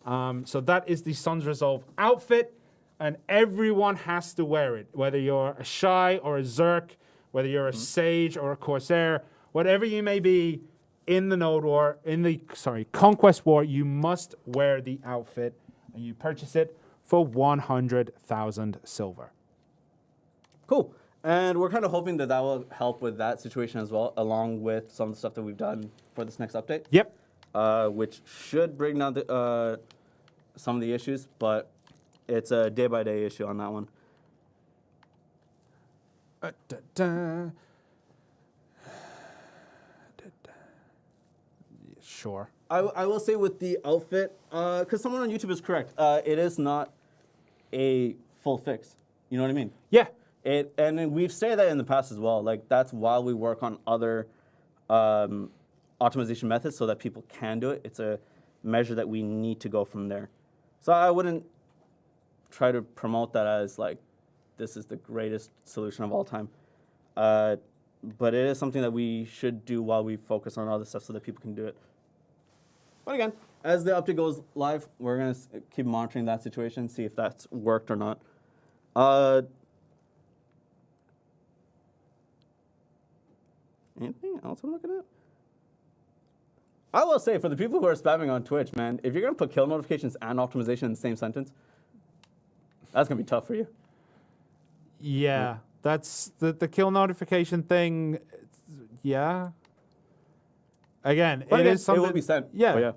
So that is the Sun's Resolve outfit, and everyone has to wear it, whether you're a Shy or a Zerk, whether you're a Sage or a Corsair, whatever you may be in the Node War, Conquest War, you must wear the outfit, and you purchase it for 100,000 silver. Cool. And we're kind of hoping that that will help with that situation as well, along with some of the stuff that we've done for this next update. Yep. Which should bring down the, some of the issues, but it's a day-by-day issue on that one. Sure. I will say with the outfit, because someone on YouTube is correct, it is not a full fix. You know what I mean? Yeah. And then we've said that in the past as well. Like, that's while we work on other optimization methods so that people can do it. It's a measure that we need to go from there. So I wouldn't try to promote that as like, this is the greatest solution of all time. But it is something that we should do while we focus on other stuff so that people can do it. But again, as the update goes live, we're going to keep monitoring that situation, see if that's worked or not. Anything else I'm looking at? I will say, for the people who are spamming on Twitch, man, if you're going to put kill notifications and optimization in the same sentence, that's going to be tough for you. Yeah. That's the kill notification thing. Yeah. Again, But it again, is something. it will be sent. Yeah.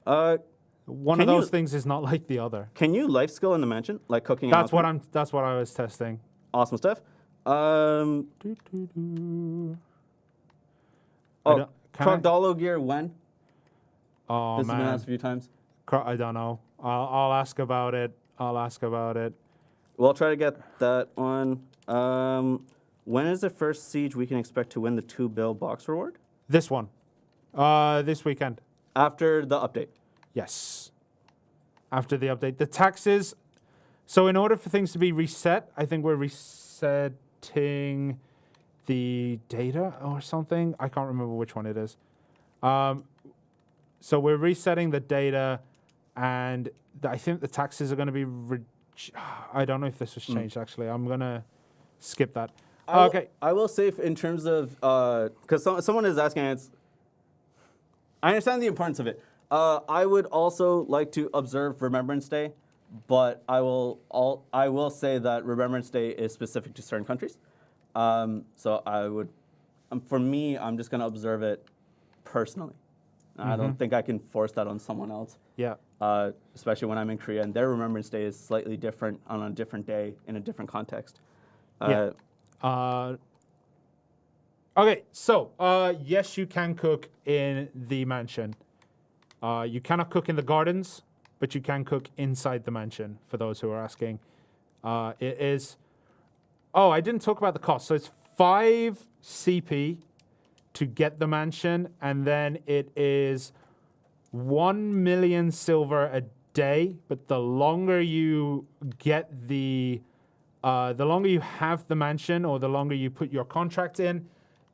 Yeah. One Can of those you- things is not like the other. Can you life skill in the mansion, like cooking? and That's what alchemy? That's what I was testing. Awesome stuff. I don't- can I- Crocodolo gear when? Oh This has been man, asked a few times. I don't know. I'll ask about it. We'll try to get that one. When is the first siege we can expect to win the 2 bill box reward? This one. This weekend. After the update. Yes. After the update. The taxes So in order for things to be reset, I think we're resetting the data or something. I can't remember which one it is. So we're resetting the data, and I think the taxes are going to be. I don't know if this was changed actually. I'm going to skip that. Okay. I will say in terms of because someone is asking. I understand the importance of it. I would also like to observe Remembrance Day, but I will say that Remembrance Day is specific to certain countries. So I would, for me, I'm just going to observe it personally. I don't think I can force that on someone else. Yeah. Especially when I'm in Korea, and their Remembrance Day is slightly different on a different day in a different context. Yeah. Okay, so yes, you can cook in the mansion. You cannot cook in the gardens, but you can cook inside the mansion, for those who are asking. It is... Oh, I didn't talk about the cost. So it's 5 CP to get the mansion, and then it is 1 million silver a day. But the longer you get the longer you have the mansion, or the longer you put your contract in,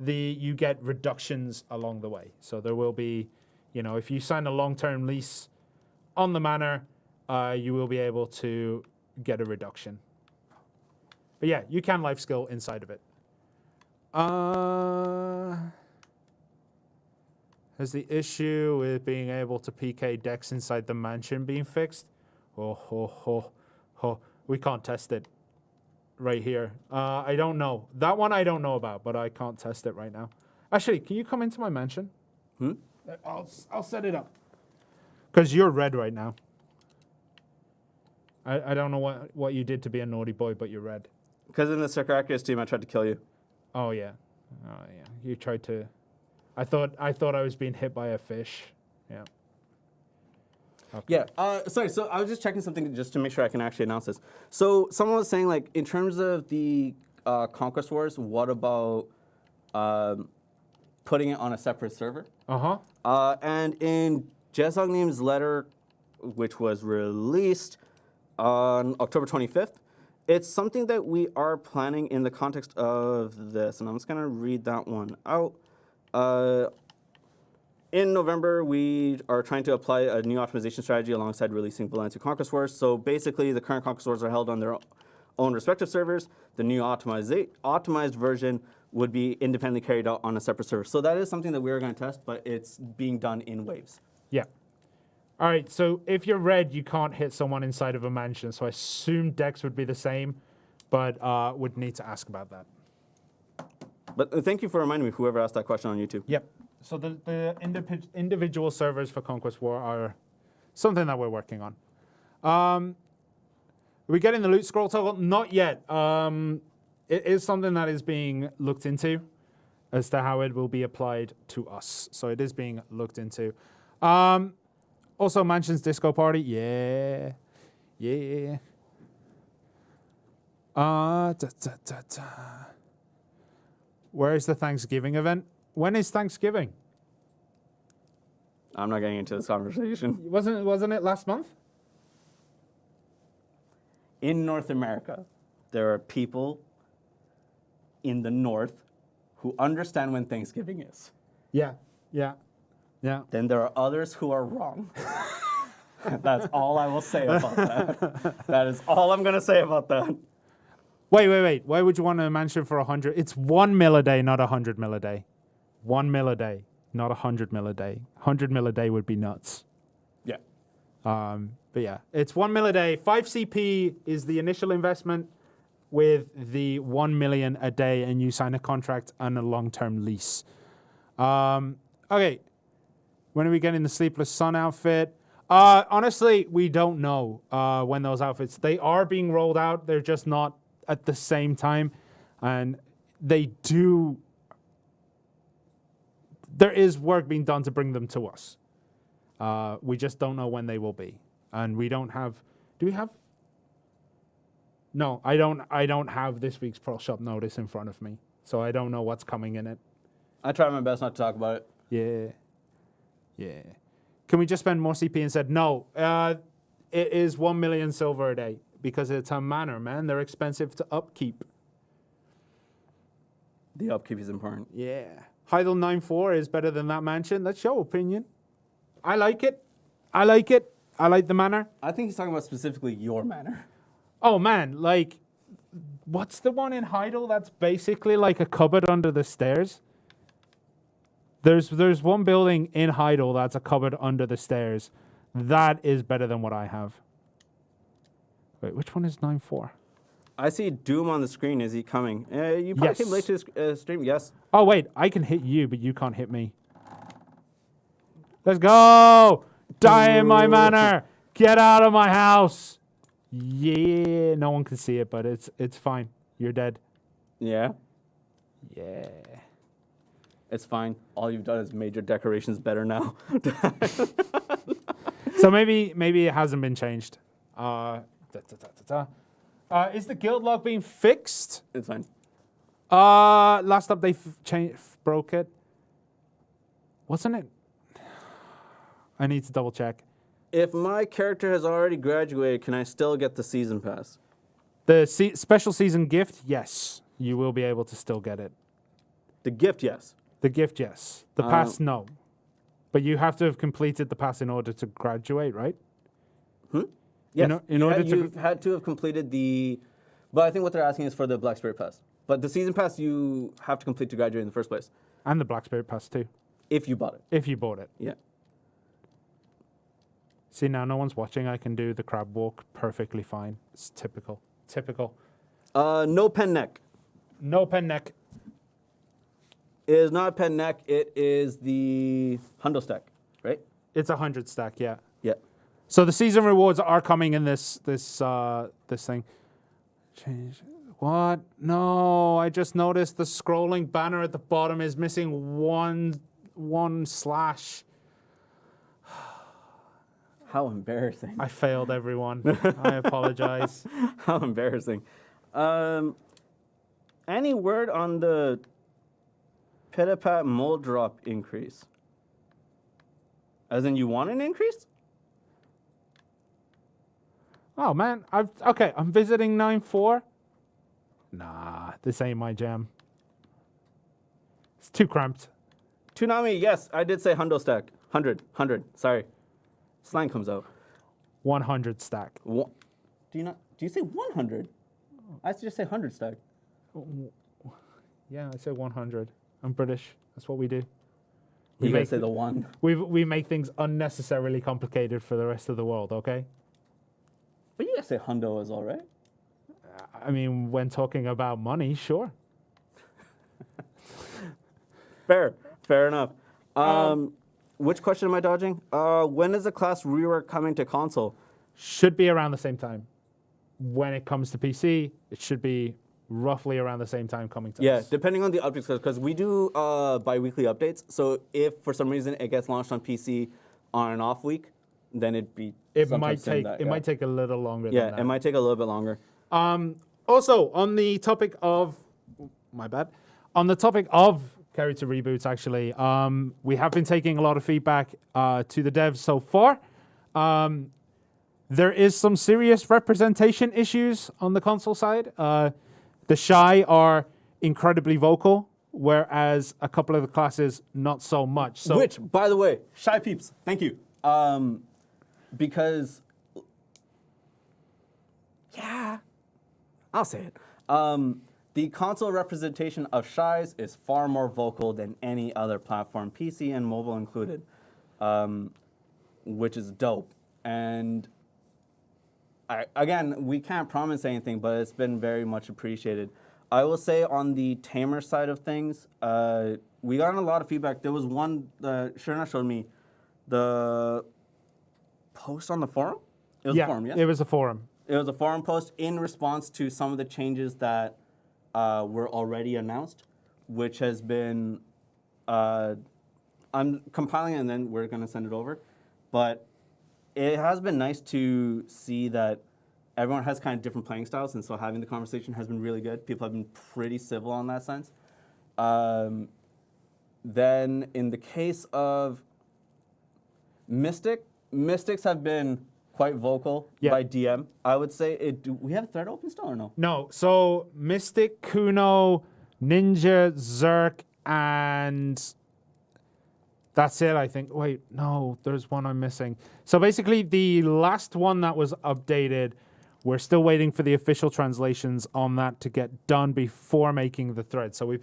you get reductions along the way. So there will be, if you sign a long-term lease on the manor, you will be able to get a reduction. But yeah, you can life skill inside of it. Has the issue with being able to PK decks inside the mansion been fixed? We can't test it right here. I don't know. That one I don't know about, but I can't test it right now. Actually, can you come into my mansion? I'll set it up. Because you're red right now. I don't know what you did to be a naughty boy, but you're red. Because in the Socrates team, I tried to kill you. Oh yeah. You tried to. I thought I was being hit by a fish. Yeah. Okay. Yeah. Sorry. So I was just checking something just to make sure I can actually announce this. So someone was saying, like, in terms of the Conquest Wars, what about putting it on a separate server? And in Jezogneem's letter, which was released on October 25th, it's something that we are planning in the context of this, and I'm just going to read that one out. In November, we are trying to apply a new optimization strategy alongside releasing Valencia Conquest Wars. So basically, the current Conquest Wars are held on their own respective servers. The new optimized version would be independently carried out on a separate server. So that is something that we are going to test, but it's being done in waves. Yeah. All right, so if you're red, you can't hit someone inside of a mansion. So I assume decks would be the same, but would need to ask about that. But thank you for reminding me, whoever asked that question on YouTube. Yep. So the individual servers for Conquest War are something that we're working on. Are we getting the loot scroll toggle? Not yet. It is something that is being looked into as to how it will be applied to us. So it is being looked into. Also, Mansion's Disco Party. Yeah. Where is the Thanksgiving event? When is Thanksgiving? I'm not getting into this conversation. Wasn't it last month? In North America, there are people in the North who understand when Thanksgiving is. Yeah. Then there are others who are wrong. That's all I will say about that. That is all I'm going to say about that. Wait. Why would you want a mansion for 100? It's 1 mil a day, not 100 mil a day. 1 mil a day, not 100 mil a day. 100 mil a day would be nuts. Yeah. But yeah, it's 1 mil a day. 5 CP is the initial investment with the 1 million a day, and you sign a contract and a long-term lease. Okay. When are we getting the Sleepless Sun outfit? Honestly, we don't know when those outfits. They are being rolled out. They're just not at the same time. And they do... There is work being done to bring them to us. We just don't know when they will be. And we don't have... Do we have... No, I don't have this week's Pro Shop notice in front of me. So I don't know what's coming in it. I try my best not to talk about it. Yeah. Can we just spend more CP instead? No. It is 1 million silver a day. because it's a manor, man. They're expensive to upkeep. The upkeep is important. Yeah. Heidel 9-4 is better than that mansion. That's your opinion. I like it. I like it. I like the manor. I think he's talking about specifically your manor. Oh, man. Like, what's the one in Heidel that's basically like a cupboard under the stairs? There's one building in Heidel that's a cupboard under the stairs. That is better than what I have. Wait, which one is 9-4? I see Doom on the screen. Is he coming? You probably came late to his stream. Yes. Oh, wait. I can hit you, but you can't hit me. Let's go! Die in my manor! Get out of my house! Yeah, no one can see it, but it's fine. You're dead. Yeah. Yeah. It's fine. All you've done is made your decorations better now. So maybe it hasn't been changed. Is the guild log being fixed? It's fine. Last update broke it. Wasn't it? I need to double check. If my character has already graduated, can I still get the season pass? The special season gift, yes. You will be able to still get it. The gift, yes. The gift, yes. The pass, no. But you have to have completed the pass in order to graduate, right? Yes. You've had to have completed the... But I think what they're asking is for the Black Spirit pass. But the season pass you have to complete to graduate in the first place. And the Black Spirit pass too. If you bought it. If you bought it. Yeah. See, now no one's watching. I can do the crab walk perfectly fine. It's typical. Typical. No pen neck. No pen neck. It is not a pen neck. It is the Hundo stack, right? It's 100 stack, yeah. Yeah. So the season rewards are coming in this thing. Change. What? No, I just noticed the scrolling banner at the bottom is missing one slash. How embarrassing. I failed everyone. I apologize. How embarrassing. Any word on the Pitapat mold drop increase? As in you want an increase? Oh, man. I'm visiting 9-4. Nah, this ain't my jam. It's too cramped. Toonami, yes, I did say Hundo stack. 100. Sorry. Slang comes out. 100 stack. Do you say 100? I just say 100 stack. Yeah, I said 100. I'm British. That's what we do. You guys say the one. We make things unnecessarily complicated for the rest of the world, okay? But you guys say Hundo as all right. I mean, when talking about money, sure. Fair enough. Which question am I dodging? When is the class rework coming to console? Should be around the same time. When it comes to PC, it should be roughly around the same time coming to us. Yeah, depending on the updates, because we do bi-weekly updates. So if for some reason it gets launched on PC on an off week, then it might take a little longer than that. Yeah, it might take a little bit longer. Also, on the topic of Carry to Reboots, actually, we have been taking a lot of feedback to the devs so far. There is some serious representation issues on the console side. The Shy are incredibly vocal, whereas a couple of the classes, not so much. So, which, by the way, Shy peeps, thank you. Because, yeah, I'll say it. The console representation of Shies is far more vocal than any other platform, PC and mobile included, which is dope. And again, we can't promise anything, but it's been very much appreciated. I will say on the tamer side of things, we got a lot of feedback. There was one, Shirna showed me the post on the forum. It was a forum, yes? It was a forum. It was a forum post in response to some of the changes that were already announced, which has been, I'm compiling it and then we're going to send it over. But it has been nice to see that everyone has kind of different playing styles, and so having the conversation has been really good. People have been pretty civil on that sense. Then in the case of Mystics have been quite vocal Yeah. by DM. I would say it. Do we have a thread open still or no? No, so Mystic, Kuno, Ninja, Zerk, and that's it, I think. Wait, no, there's one I'm missing. So basically, the last one that was updated, we're still waiting for the official translations on that to get done before making the thread. So we've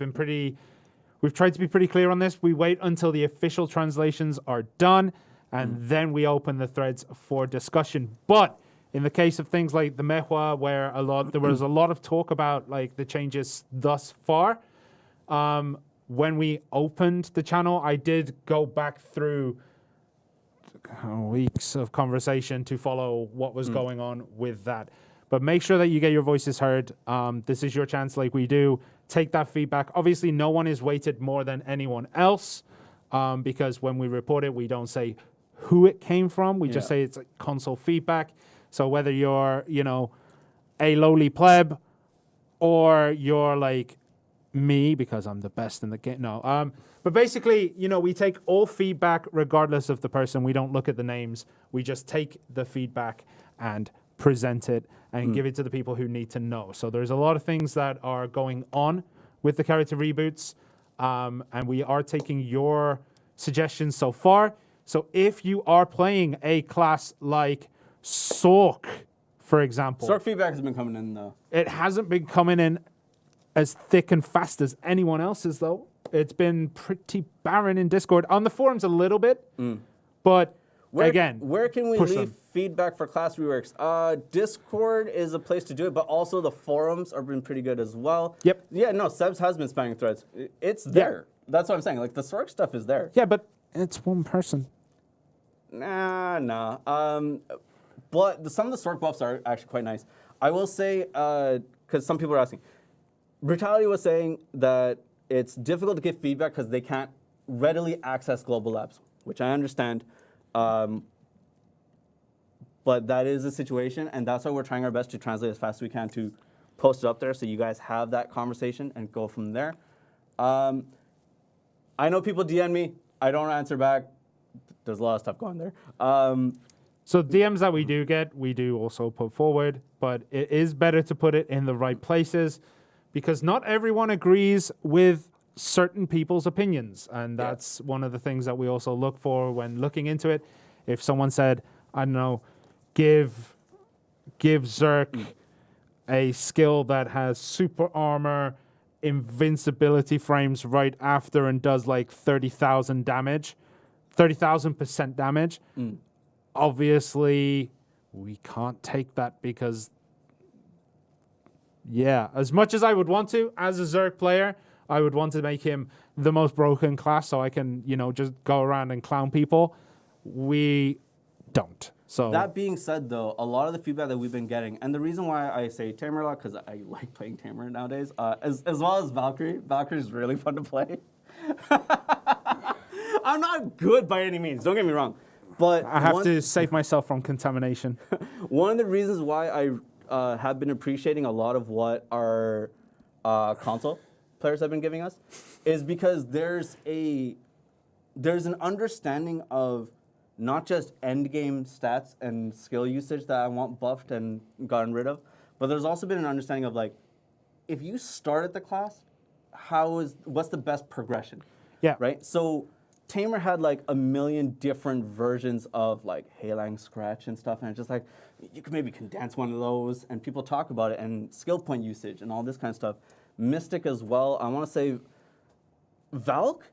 tried to be pretty clear on this. We wait until the official translations are done, and then we open the threads for discussion. But in the case of things like the Mehua, where there was a lot of talk about like the changes thus far, when we opened the channel, I did go back through weeks of conversation to follow what was going on with that. But make sure that you get your voices heard. This is your chance, like we do. Take that feedback. Obviously, no one is weighted more than anyone else, because when we report it, we don't say who it came from. We just say it's like console feedback. So whether you're, a lowly pleb, or you're like me because I'm the best in the game. No. But basically, we take all feedback regardless of the person. We don't look at the names. We just take the feedback and present it and give it to the people who need to know. So there's a lot of things that are going on with the character reboots, and we are taking your suggestions so far. So if you are playing a class like Sork, for example. Sork feedback has been coming in though. It hasn't been coming in as thick and fast as anyone else's, though. It's been pretty barren in Discord. On the forums a little bit, but Where can we leave them. feedback for class reworks? Discord is a place to do it, but also the forums have been pretty good as well. Yep. Yeah, no, Sebs has been spamming threads. It's there. That's what I'm saying. Like, the Sork stuff is there. Yeah, but it's one person. Nah. But some of the Sork buffs are actually quite nice. I will say, because some people are asking, Brutality was saying that it's difficult to give feedback because they can't readily access global labs, which I understand. But that is a situation, and that's why we're trying our best to translate as fast as we can to post it up there so you guys have that conversation and go from there. I know people DM me. I don't answer back. There's a lot of stuff going there. So DMs that we do get, we do also put forward, but it is better to put it in the right places because not everyone agrees with certain people's opinions. And that's one of the things that we also look for when looking into it. If someone said, I don't know, give Zerk a skill that has super armor, invincibility frames right after and does like 30,000% damage. Obviously, we can't take that because, as much as I would want to, as a Zerk player, I would want to make him the most broken class so I can, just go around and clown people. We don't. So that being said, though, a lot of the feedback that we've been getting, and the reason why I say Tamer a lot, because I like playing Tamer nowadays, as well as Valkyrie. Valkyrie is really fun to play. I'm not good by any means, don't get me wrong. But I have to save myself from contamination. One of the reasons why I have been appreciating a lot of what our console players have been giving us is because there's an understanding of not just end game stats and skill usage that I want buffed and gotten rid of, but there's also been an understanding of like, if you start at the class, what's the best progression? Yeah. Right? So Tamer had like a million different versions of like Heilang Scratch and stuff, and it's just like, you could maybe condense one of those, and people talk about it, and skill point usage and all this kind of stuff. Mystic as well. I want to say Valk.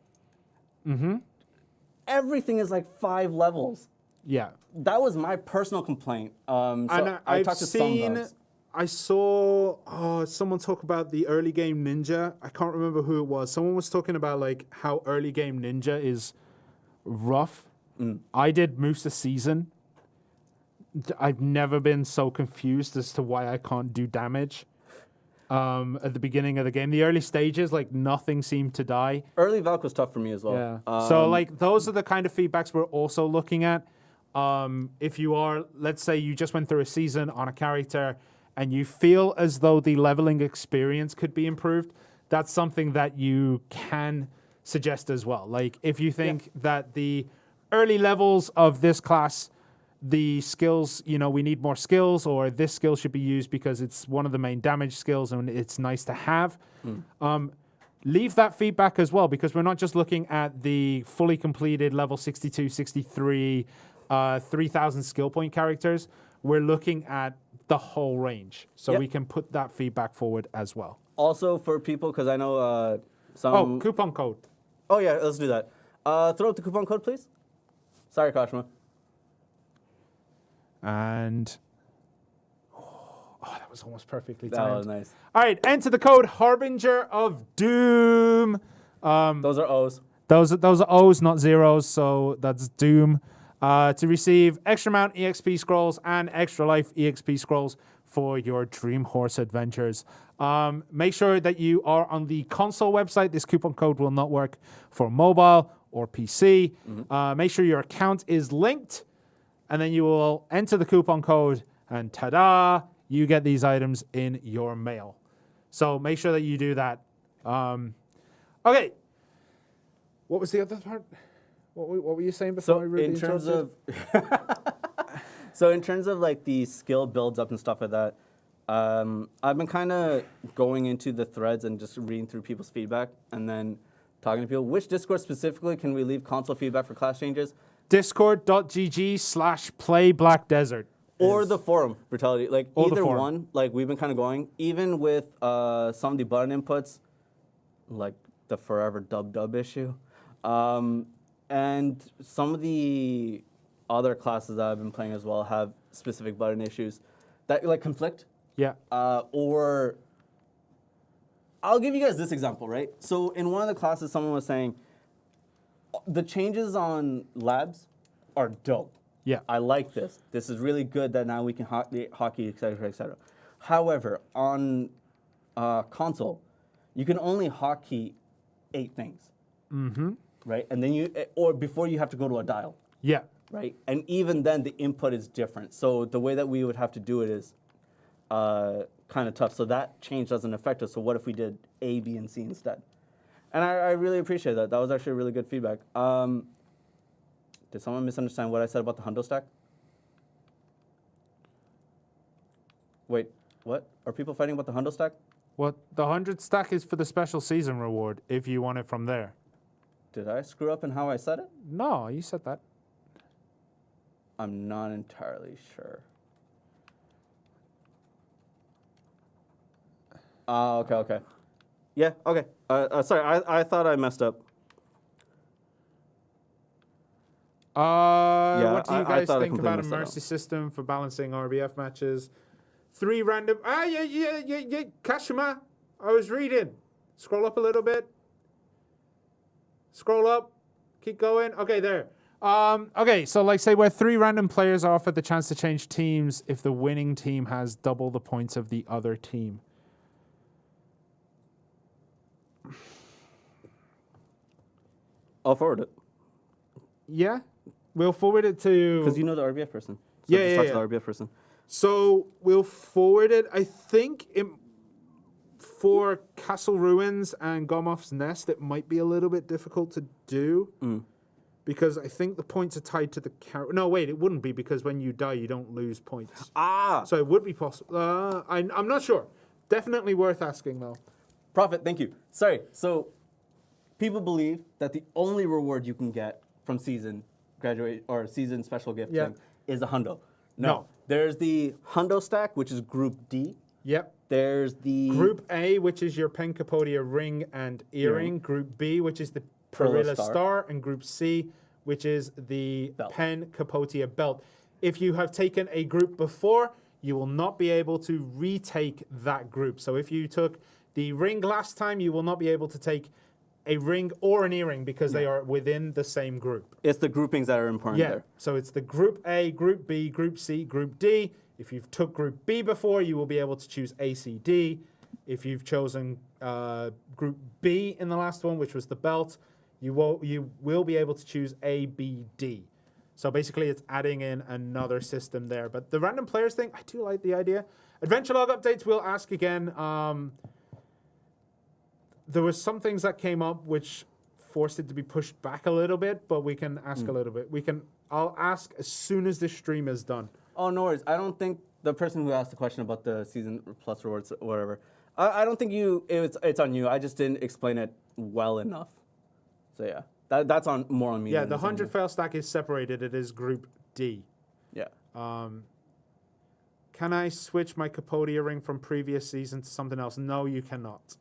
Everything is like 5 levels. Yeah. That was my personal complaint. And I saw someone talk about the early game ninja. I can't remember who it was. Someone was talking about like how early game ninja is rough. I did Musa season. I've never been so confused as to why I can't do damage at the beginning of the game. The early stages, like nothing seemed to die. Early Valk was tough for me as well. Yeah. So like those are the kind of feedbacks we're also looking at. If you are, let's say you just went through a season on a character and you feel as though the leveling experience could be improved, that's something that you can suggest as well. Like if you think that the early levels of this class the skills, we need more skills, or this skill should be used because it's one of the main damage skills and it's nice to have. Leave that feedback as well, because we're not just looking at the fully completed level 62, 63, 3,000 skill point characters. We're looking at the whole range. So we can put that feedback forward as well. Also for people, because I know some... Oh, coupon code. Oh, yeah, let's do that. Throw up the coupon code, please. Sorry, Kashima. And... Oh, that was almost perfectly That timed. was nice. All right, enter the code Harbinger of Doom. Those are O's. Those are O's, not zeros, so that's Doom. To receive extra mount EXP scrolls and extra life EXP scrolls for your Dream Horse adventures. Make sure that you are on the console website. This coupon code will not work for mobile or PC. Make sure your account is linked, and then you will enter the coupon code, and ta-da, you get these items in your mail. So make sure that you do that. Okay. What was the other part? What were you saying before I really interrupted? So in terms of like the skill builds up and stuff like that, I've been kind of going into the threads and just reading through people's feedback and then talking to people. Which Discord specifically can we leave console feedback for class changes? Discord.gg/playblackdesert. Or the forum, Brutality. Like either forum. one, like we've been kind of going. Even with some of the button inputs, like the forever dub issue. And some of the other classes that I've been playing as well have specific button issues that like conflict. Yeah. Or I'll give you guys this example, right? So in one of the classes, someone was saying the changes on labs are dope. Yeah. I like this. This is really good that now we can hockey, et cetera, et cetera. However, on console, you can only hotkey 8 things. Right? And then or before you have to go to a dial. Yeah. Right? And even then, the input is different. So the way that we would have to do it is kind of tough. So that change doesn't affect us. So what if we did A, B, and C instead? And I really appreciate that. That was actually really good feedback. Did someone misunderstand what I said about the hundo stack? Wait, what? Are people fighting about the hundo stack? What the 100 stack is for the special season reward if you want it from there. Did I screw up in how I said it? No, you said that. I'm not entirely sure. Okay. Yeah, okay. Sorry, I thought I messed up. What do you I guys thought I think about a completely messed that mercy system for balancing RBF matches? 3 random... yeah, Kashima, I was reading. Scroll up a little bit. Scroll up. Keep going. Okay, there. Okay, so like say where 3 random players are offered the chance to change teams if the winning team has double the points of the other team. I'll forward it. Yeah? We'll forward it to... Because you know the RBF person. So Yeah, just yeah, talk yeah. to the RBF person. So we'll forward it. I think for Castle Ruins and Gomoth's Nest, it might be a little bit difficult to do because I think the points are tied to the character. No, wait, it wouldn't be because when you die, you don't lose points. So it would be possible. I'm not sure. Definitely worth asking though. Prophet, thank you. Sorry, so people believe that the only reward you can get from season graduate or season special gift thing is a hundo. No. There's the hundo stack, which is Group D. Yep. There's the... Group A, which is your Pen Capodia ring and earring. Group B, which is the Perilla Star. And Group C, which is the Pen Capodia belt. If you have taken a group before, you will not be able to retake that group. So if you took the ring last time, you will not be able to take a ring or an earring because they are within the same group. It's the groupings that are important there. So it's the Group A, Group B, Group C, Group D. If you've took Group B before, you will be able to choose A, C, D. If you've chosen Group B in the last one, which was the belt, you will be able to choose A, B, D. So basically, it's adding in another system there. But the random players thing, I do like the idea. Adventure log updates, we'll ask again. There was some things that came up which forced it to be pushed back a little bit, but we can ask a little bit. I'll ask as soon as the stream is done. Oh, no worries. I don't think the person who asked the question about the season plus rewards or whatever, I don't think it's on you. I just didn't explain it well enough. So yeah, that's more on me. Yeah, than the it's on 100 you. fail stack is separated. It is Group D. Yeah. Can I switch my Capodia ring from previous season to something else? No, you cannot.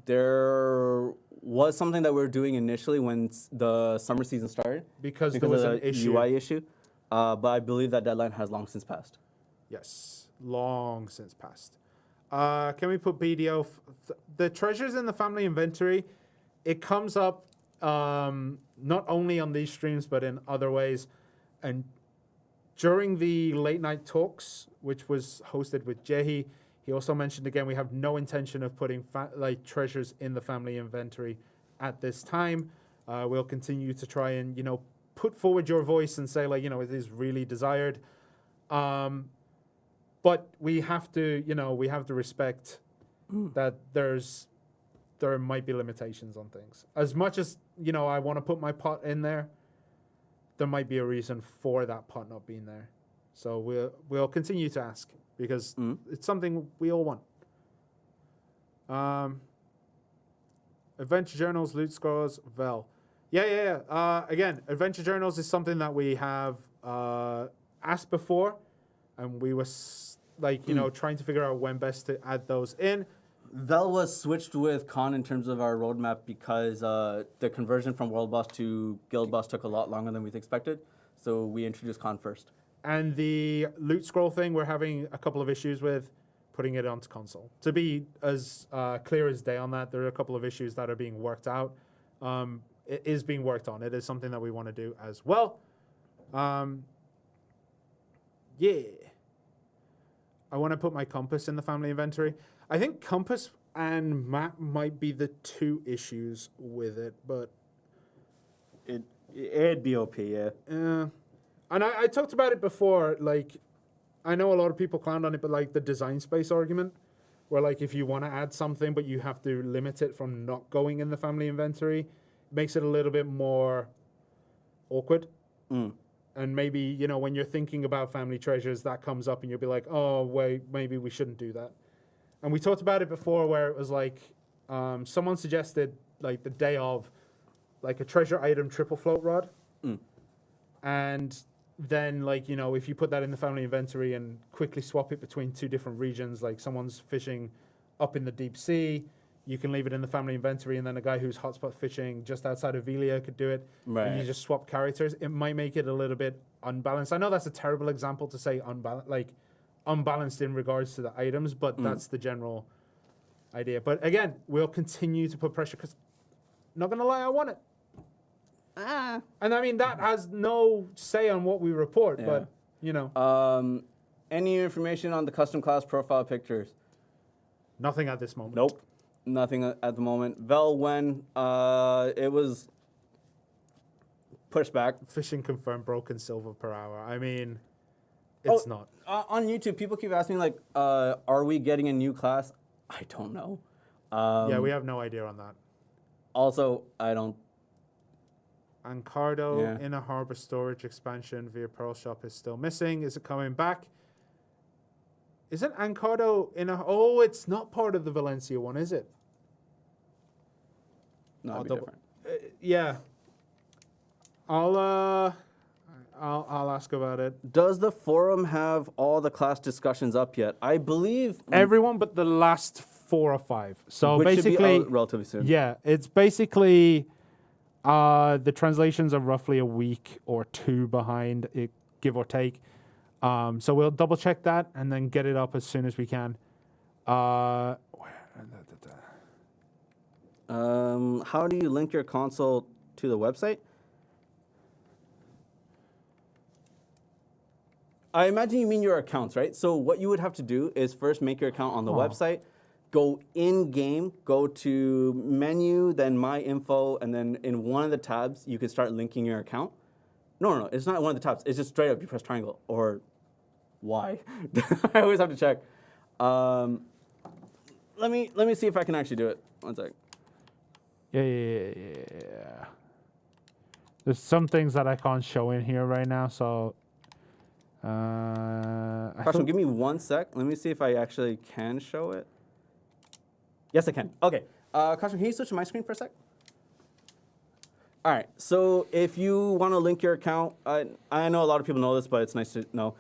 There was something that we were doing initially when the summer season started. Because there was of an the issue. UI issue. But I believe that deadline has long since passed. Yes, long since passed. Can we put BDO? The treasures in the family inventory, it comes up not only on these streams, but in other ways. And during the late night talks, which was hosted with Jehi, he also mentioned again, we have no intention of putting treasures in the family inventory at this time. We'll continue to try and, put forward your voice and say, it is really desired. But we have to, we have to respect that there might be limitations on things. As much as, I want to put my pot in there might be a reason for that pot not being there. So we'll continue to ask because it's something we all want. Adventure journals, loot scrolls, Vel. Yeah. Again, adventure journals is something that we have asked before, and we were trying to figure out when best to add those in. Vel was switched with Con in terms of our roadmap because the conversion from World Boss to Guild Boss took a lot longer than we expected. So we introduced Con first. And the loot scroll thing, we're having a couple of issues with putting it onto console. To be as clear as day on that, there are a couple of issues that are being worked out. It is being worked on. It is something that we want to do as well. Yeah. I want to put my compass in the family inventory. I think compass and map might be the two issues with it, but It'd be OP, yeah. and I talked about it before. I know a lot of people clowned on it, but the design space argument, where if you want to add something but you have to limit it from not going in the family inventory, makes it a little bit more awkward. And maybe when you're thinking about family treasures, that comes up and you'll be like, oh wait, maybe we shouldn't do that. And we talked about it before, where it was someone suggested the day of a treasure item triple float rod, and then if you put that in the family inventory and quickly swap it between two different regions, someone's fishing up in the deep sea, you can leave it in the family inventory, and then a guy who's hotspot fishing just outside of Velia could do it. Right. And you just swap characters. It might make it a little bit unbalanced. I know that's a terrible example to say unbalanced in regards to the items, but that's the general idea. But again, we'll continue to put pressure because, not gonna lie, I want it. And I mean that has no say on what we report, but Any information on the custom class profile pictures? nothing at this moment. Nope. Nothing at the moment. Vel, when it was pushed back. Fishing confirmed broken silver per hour. I mean, it's not. On YouTube, people keep asking are we getting a new class? I don't know. Yeah, we have no idea on that. Also, I don't. Ancardo Inner Harbor storage expansion via Pearl Shop is still missing. Is it coming back? Isn't Ancardo Oh, it's not part of the Valencia one, is it? No, it'd be different. Yeah. I'll ask about it. Does the forum have all the class discussions up yet? I believe Everyone but the last 4 or 5. So which should be basically, out relatively soon. yeah, it's basically the translations are roughly a week or 2 behind, give or take. So we'll double check that and then get it up as soon as we can. How do you link your console to the website? I imagine you mean your accounts, right? So what you would have to do is first make your account on the website, go in-game, go to menu, then My Info, and then in one of the tabs, you can start linking your account. No, it's not one of the tabs. It's just straight up, you press triangle or Y. I always have to check. Let me see if I can actually do it. One sec. Yeah. There's some things that I can't show in here right now, so. Question, give me 1 sec. Let me see if I actually can show it. Yes, I can. Okay. Question, can you switch to my screen for a sec? All right. So if you want to link your account, I know a lot of people know this, but it's nice to know.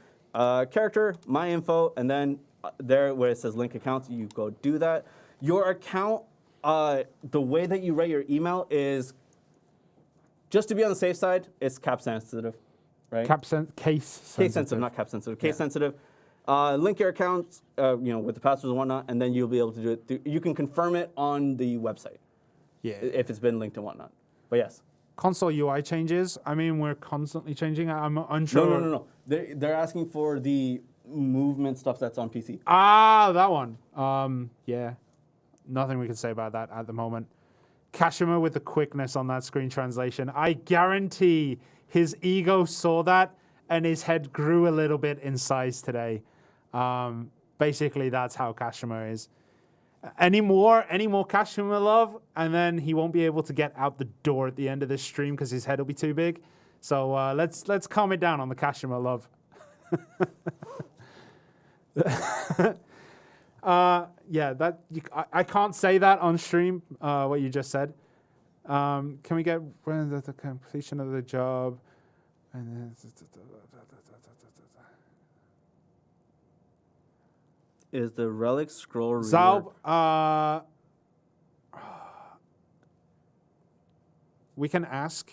Character, my info, and then there where it says link accounts, you go do that. Your account, the way that you write your email is, just to be on the safe side, it's cap sensitive. Right? Case sensitive, not cap sensitive. Case sensitive. Link your accounts, with the passwords and whatnot, and then you'll be able to do it. You can confirm it on the website. Yeah. If it's been linked and whatnot. But yes. Console UI changes. I mean, we're constantly changing it. I'm unsure. No. They're asking for the movement stuff that's on PC. Ah, that one. Yeah. Nothing we can say about that at the moment. Kashima with the quickness on that screen translation. I guarantee his ego saw that and his head grew a little bit in size today. Basically, that's how Kashima is. Any more Kashima love, and then he won't be able to get out the door at the end of this stream because his head will be too big. So let's calm it down on the Kashima love. I can't say that on stream. What you just said. Can we get the completion of the job? And then, is the relic scroll Zalb, we can ask.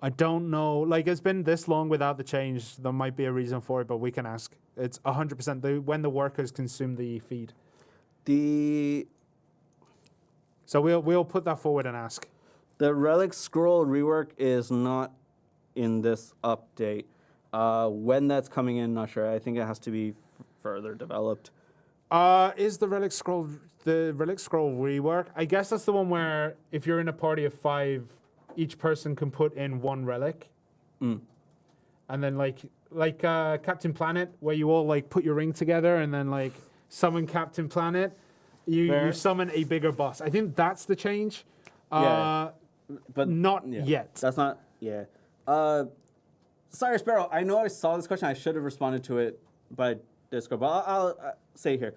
I don't know. Like, it's been this long without the change. There might be a reason for it, but we can ask. It's 100% when the workers consume the feed. So we'll put that forward and ask. The relic scroll rework is not in this update. When that's coming in, not sure. I think it has to be further developed. Is the relic scroll rework? I guess that's the one where if you're in a party of 5, each person can put in 1 relic. And then like Captain Planet, where you all like put your ring together and then like summon Captain Planet. You summon a bigger boss. I think that's the change. But not yet. That's not. Yeah. Sorry, Sparrow. I know I saw this question. I should have responded to it by Discord, but I'll say here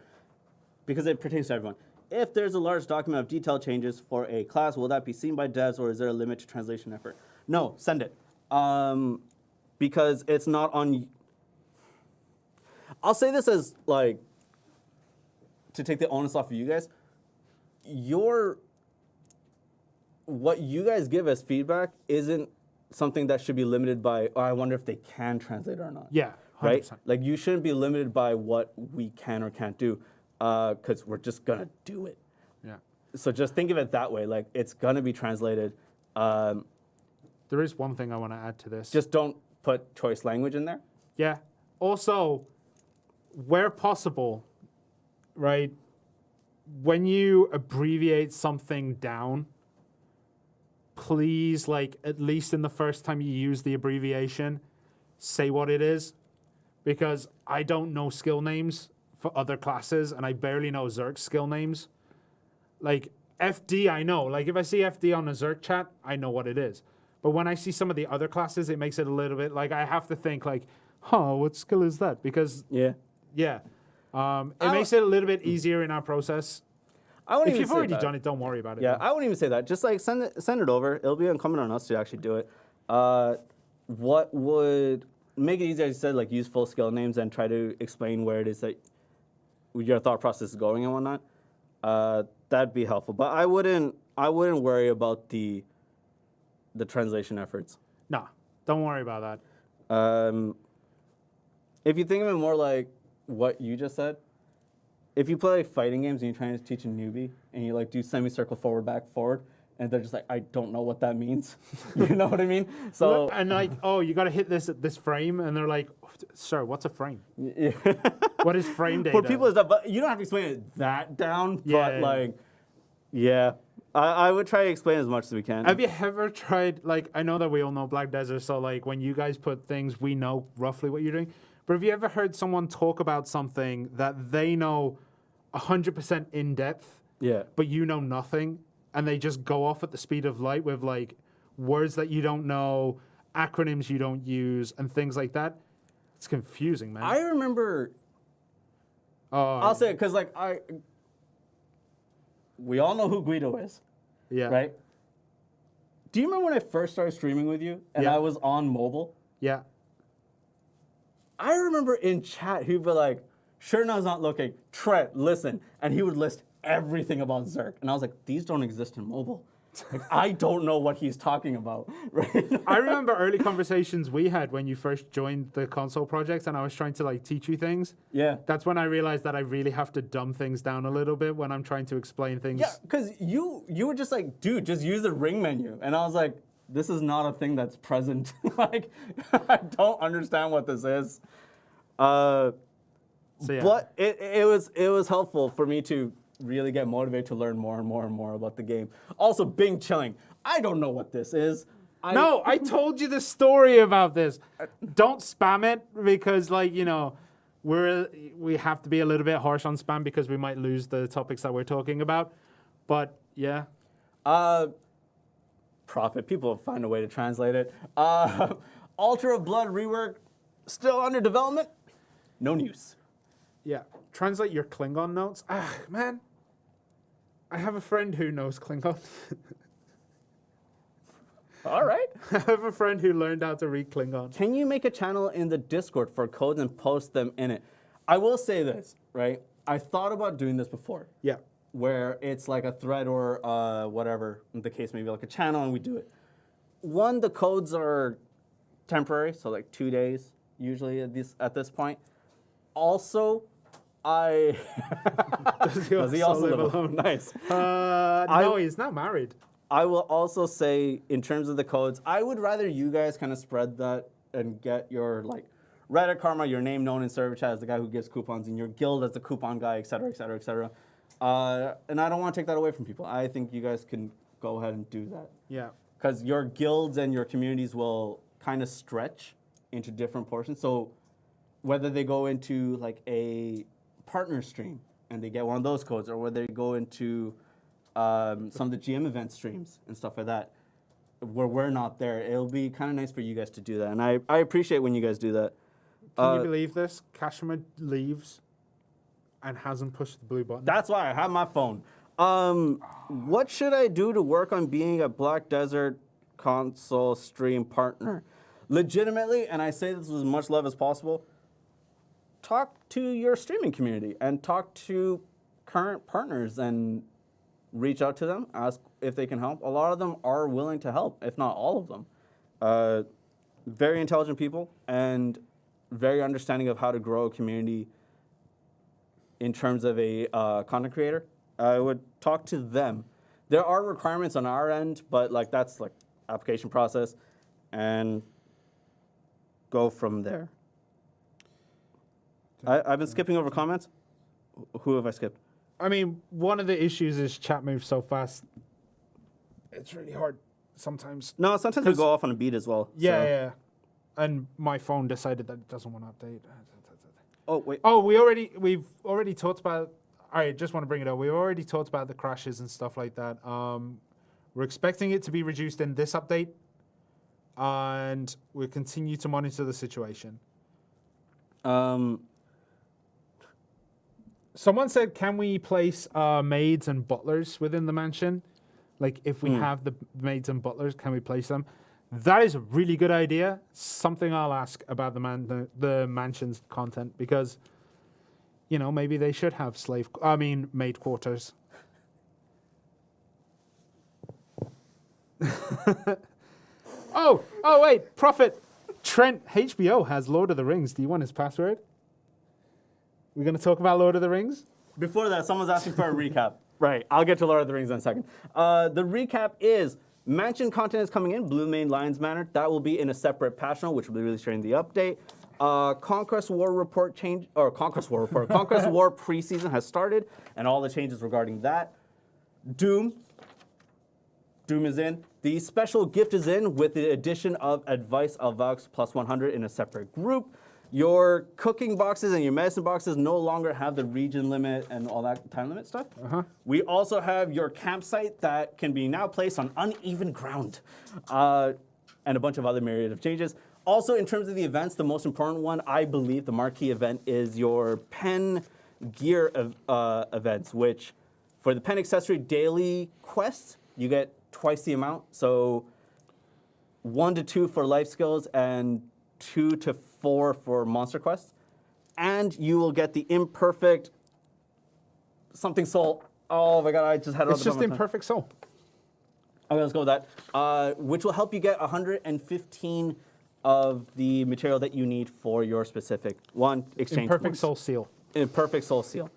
because it pertains to everyone. If there's a large document of detailed changes for a class, will that be seen by devs, or is there a limit to translation effort? No, send it. Because it's not on. I'll say this as like to take the onus off of you guys. What you guys give as feedback isn't something that should be limited by, oh, I wonder if they can translate it or not. Yeah, 100%. Right? Like, you shouldn't be limited by what we can or can't do, because we're just going to do it. Yeah. So just think of it that way. Like, it's going to be translated. There is one thing I want to add to this. Just don't put choice language in there. Yeah. Also, where possible, right, when you abbreviate something down, please, like, at least in the first time you use the abbreviation, say what it is. Because I don't know skill names for other classes, and I barely know Zerk's skill names. Like, FD, I know. Like, if I see FD on a Zerk chat, I know what it is. But when I see some of the other classes, it makes it a little bit, like, I have to think, like, what skill is that? Because, it makes it a little bit easier in our process. If you've already done it, don't worry about it. Yeah, I wouldn't even say that. Just, like, send it over. It'll be incumbent on us to actually do it. What would make it easier, as you said, like, use full skill names and try to explain where it is that your thought process is going and whatnot. That'd be helpful. But I wouldn't worry about the translation efforts. No, don't worry about that. If you think of it more like what you just said, if you play like fighting games and you're trying to teach a newbie and you like do semicircle forward, back, forward, and they're just like, I don't know what that means. You know what I mean? So and like, oh, you got to hit this frame, and they're like, sir, what's a frame? Yeah. What is frame data? For people, it's not, but you don't have to explain it that down. Yeah, but like, I would try to explain as much as we can. Have you ever tried, like, I know that we all know Black Desert, so like when you guys put things, we know roughly what you're doing. But have you ever heard someone talk about something that they know 100% in depth, yeah, but you know nothing, and they just go off at the speed of light with like words that you don't know, acronyms you don't use, and things like that. It's confusing, man. I remember. I'll say it because we all know who Guido is, yeah. right? Do you remember when I first started streaming with you and Yeah. I was on mobile? Yeah. I remember in chat he'd be like, Shirna's not looking. Trent, listen. And he would list everything about Zerk. And I was like, these don't exist in mobile. Like, I don't know what he's talking about. Right? I remember early conversations we had when you first joined the console project and I was trying to like teach you things. Yeah. That's when I realized that I really have to dumb things down a little bit when I'm trying to explain things. Yeah, because you were just like, dude, just use the ring menu. And I was like, this is not a thing that's present. Like, I don't understand what this is. So, yeah. But it was helpful for me to really get motivated to learn more and more and more about the game. Also, Bing chilling. I don't know what this is. No, I told you the story about this. Don't spam it because, like, you know, we have to be a little bit harsh on spam because we might lose the topics that we're talking about. But yeah. Profit. People will find a way to translate it. Altar of Blood rework still under development. No news. Yeah. Translate your Klingon notes. Ah, man. I have a friend who knows Klingon. All right. I have a friend who learned how to read Klingon. Can you make a channel in the Discord for codes and post them in it? I will say this, right? I thought about doing this before. Yeah. Where it's like a thread or whatever the case may be, like a channel, and we do it. One, the codes are temporary, so like 2 days usually at this point. Also, Does he also live alone? Nice. No, he's not married. I will also say, in terms of the codes, I would rather you guys kind of spread that and get your like Reddit karma, your name known in server chat as the guy who gives coupons, and your guild as the coupon guy, et cetera, et cetera, et cetera. And I don't want to take that away from people. I think you guys can go ahead and do that. Yeah. Because your guilds and your communities will kind of stretch into different portions. So whether they go into like a partner stream and they get one of those codes, or whether they go into some of the GM event streams and stuff like that, where we're not there, it'll be kind of nice for you guys to do that. And I appreciate when you guys do that. Can you believe this? Kashima leaves and hasn't pushed the blue button. That's why I have my phone. What should I do to work on being a Black Desert console stream partner? Legitimately, and I say this with as much love as possible, talk to your streaming community and talk to current partners and reach out to them, ask if they can help. A lot of them are willing to help, if not all of them. Very intelligent people and very understanding of how to grow a community in terms of a content creator. I would talk to them. There are requirements on our end, but like that's like application process, and go from there. I've been skipping over comments. Who have I skipped? I mean, one of the issues is chat moves so fast. It's really hard sometimes. No, sometimes we go off on a beat as well. Yeah, so. yeah. And my phone decided that it doesn't want to update. Oh wait. Oh, we've already talked about. I just want to bring it up. We've already talked about the crashes and stuff like that. We're expecting it to be reduced in this update, and we'll continue to monitor the situation. Someone said, "Can we place maids and butlers within the mansion? Like, if we have the maids and butlers, can we place them?" That is a really good idea. Something I'll ask about the mansion's content, because, you know, maybe they should have maid quarters. Oh, wait, Prophet Trent, HBO has Lord of the Rings. Do you want his password? We're going to talk about Lord of the Rings? Before that, someone's asking for a recap. Right, I'll get to Lord of the Rings in a second. The recap is mansion content is coming in, Blue Main Lions Manor. That will be in a separate patch note, which will be released during the update. Conquest War report change, or Conquest War report. Conquest War preseason has started, and all the changes regarding that. Doom is in. The special gift is in with the addition of Advice of Vox plus 100 in a separate group. Your cooking boxes and your medicine boxes no longer have the region limit and all that time limit stuff. We also have your campsite that can be now placed on uneven ground, and a bunch of other myriad of changes. Also, in terms of the events, the most important one, I believe, the marquee event is your pen gear events, which for the pen accessory daily quest, you get twice the amount. So 1 to 2 for life skills and 2 to 4 for monster quests. And you will get the imperfect something soul. Oh my god, I just had it on It's the just imperfect soul. Okay, let's go with that. Which will help you get 115 of the material that you need for your specific one exchange. Imperfect points. soul seal. Imperfect soul seal.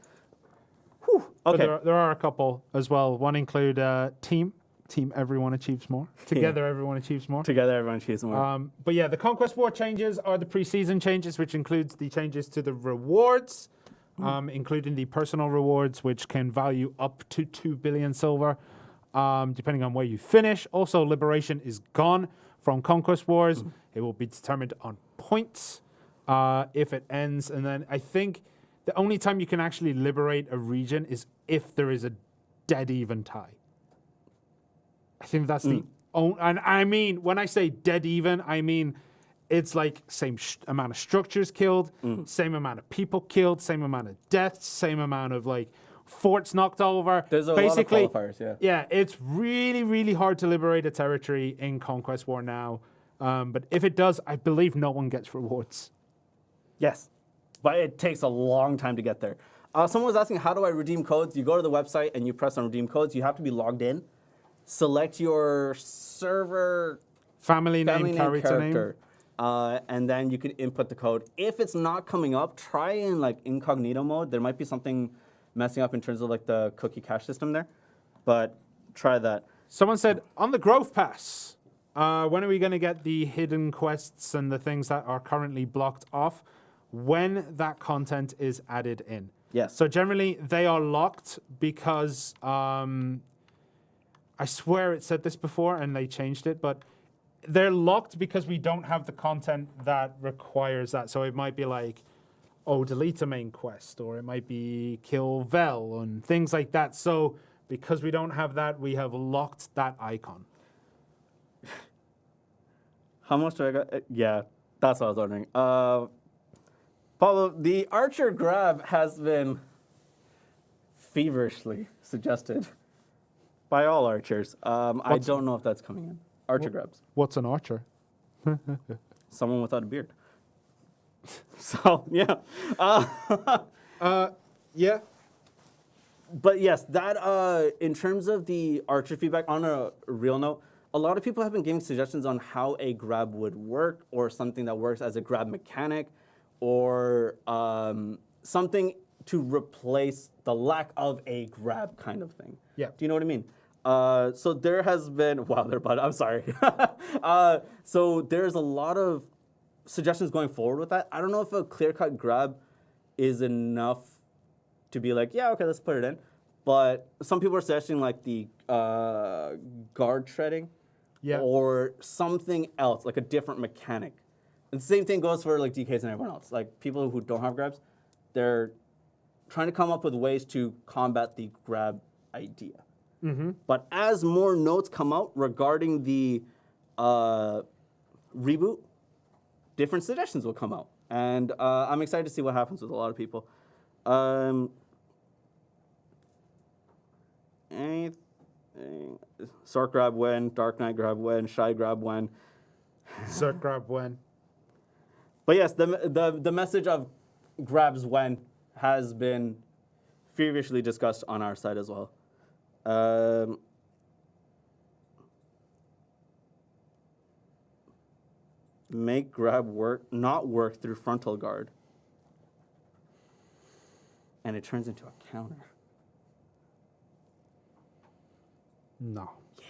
Whew. But Okay. there are a couple as well. One include team. Team everyone achieves more. Together everyone achieves more. Together, everyone achieves more. But yeah, the Conquest War changes are the preseason changes, which includes the changes to the rewards, including the personal rewards, which can value up to 2 billion silver, depending on where you finish. Also, liberation is gone from Conquest Wars. It will be determined on points if it ends. And then I think the only time you can actually liberate a region is if there is a dead even tie. I think that's the only, and I mean, when I say dead even, I mean it's like same amount of structures killed, same amount of people killed, same amount of deaths, same amount of like forts knocked over. There's a Basically, lot of qualifiers, yeah. Yeah, it's really, really hard to liberate a territory in Conquest War now. But if it does, I believe no one gets rewards. Yes, but it takes a long time to get there. Someone was asking, how do I redeem codes? You go to the website and you press on redeem codes. You have to be logged in. Select your server Family name, character name. and then you can input the code. If it's not coming up, try in like incognito mode. There might be something messing up in terms of like the cookie cache system there, but try that. Someone said, on the Growth Pass, when are we going to get the hidden quests and the things that are currently blocked off? When that content is added in. Yes. So generally, they are locked because I swear it said this before and they changed it, but they're locked because we don't have the content that requires that. So it might be like, oh, delete a main quest, or it might be kill Vel and things like that. So because we don't have that, we have locked that icon. How much do I got? Yeah, that's what I was wondering. Paulo, the Archer grab has been feverishly suggested by all archers. I don't know if that's coming in. Archer grabs. What's an archer? Someone without a beard. So, yeah. Yeah. But yes, that in terms of the archer feedback, on a real note, a lot of people have been giving suggestions on how a grab would work, or something that works as a grab mechanic, or something to replace the lack of a grab kind of thing. Yeah. Do you know what I mean? So there has been, wow, I'm sorry. So there's a lot of suggestions going forward with that. I don't know if a clear-cut grab is enough to be like, yeah, okay, let's put it in. But some people are suggesting like the guard shredding, Yeah. or something else, like a different mechanic. And the same thing goes for like DKs and everyone else. Like people who don't have grabs, they're trying to come up with ways to combat the grab idea. But as more notes come out regarding the reboot, different suggestions will come out. And I'm excited to see what happens with a lot of people. Anything? Sark grab when, Dark Knight grab when, Shy grab when. Zerk grab when. But yes, the message of grabs when has been feverishly discussed on our side as well. Make grab not work through frontal guard. And it turns into a counter. No. Yeah.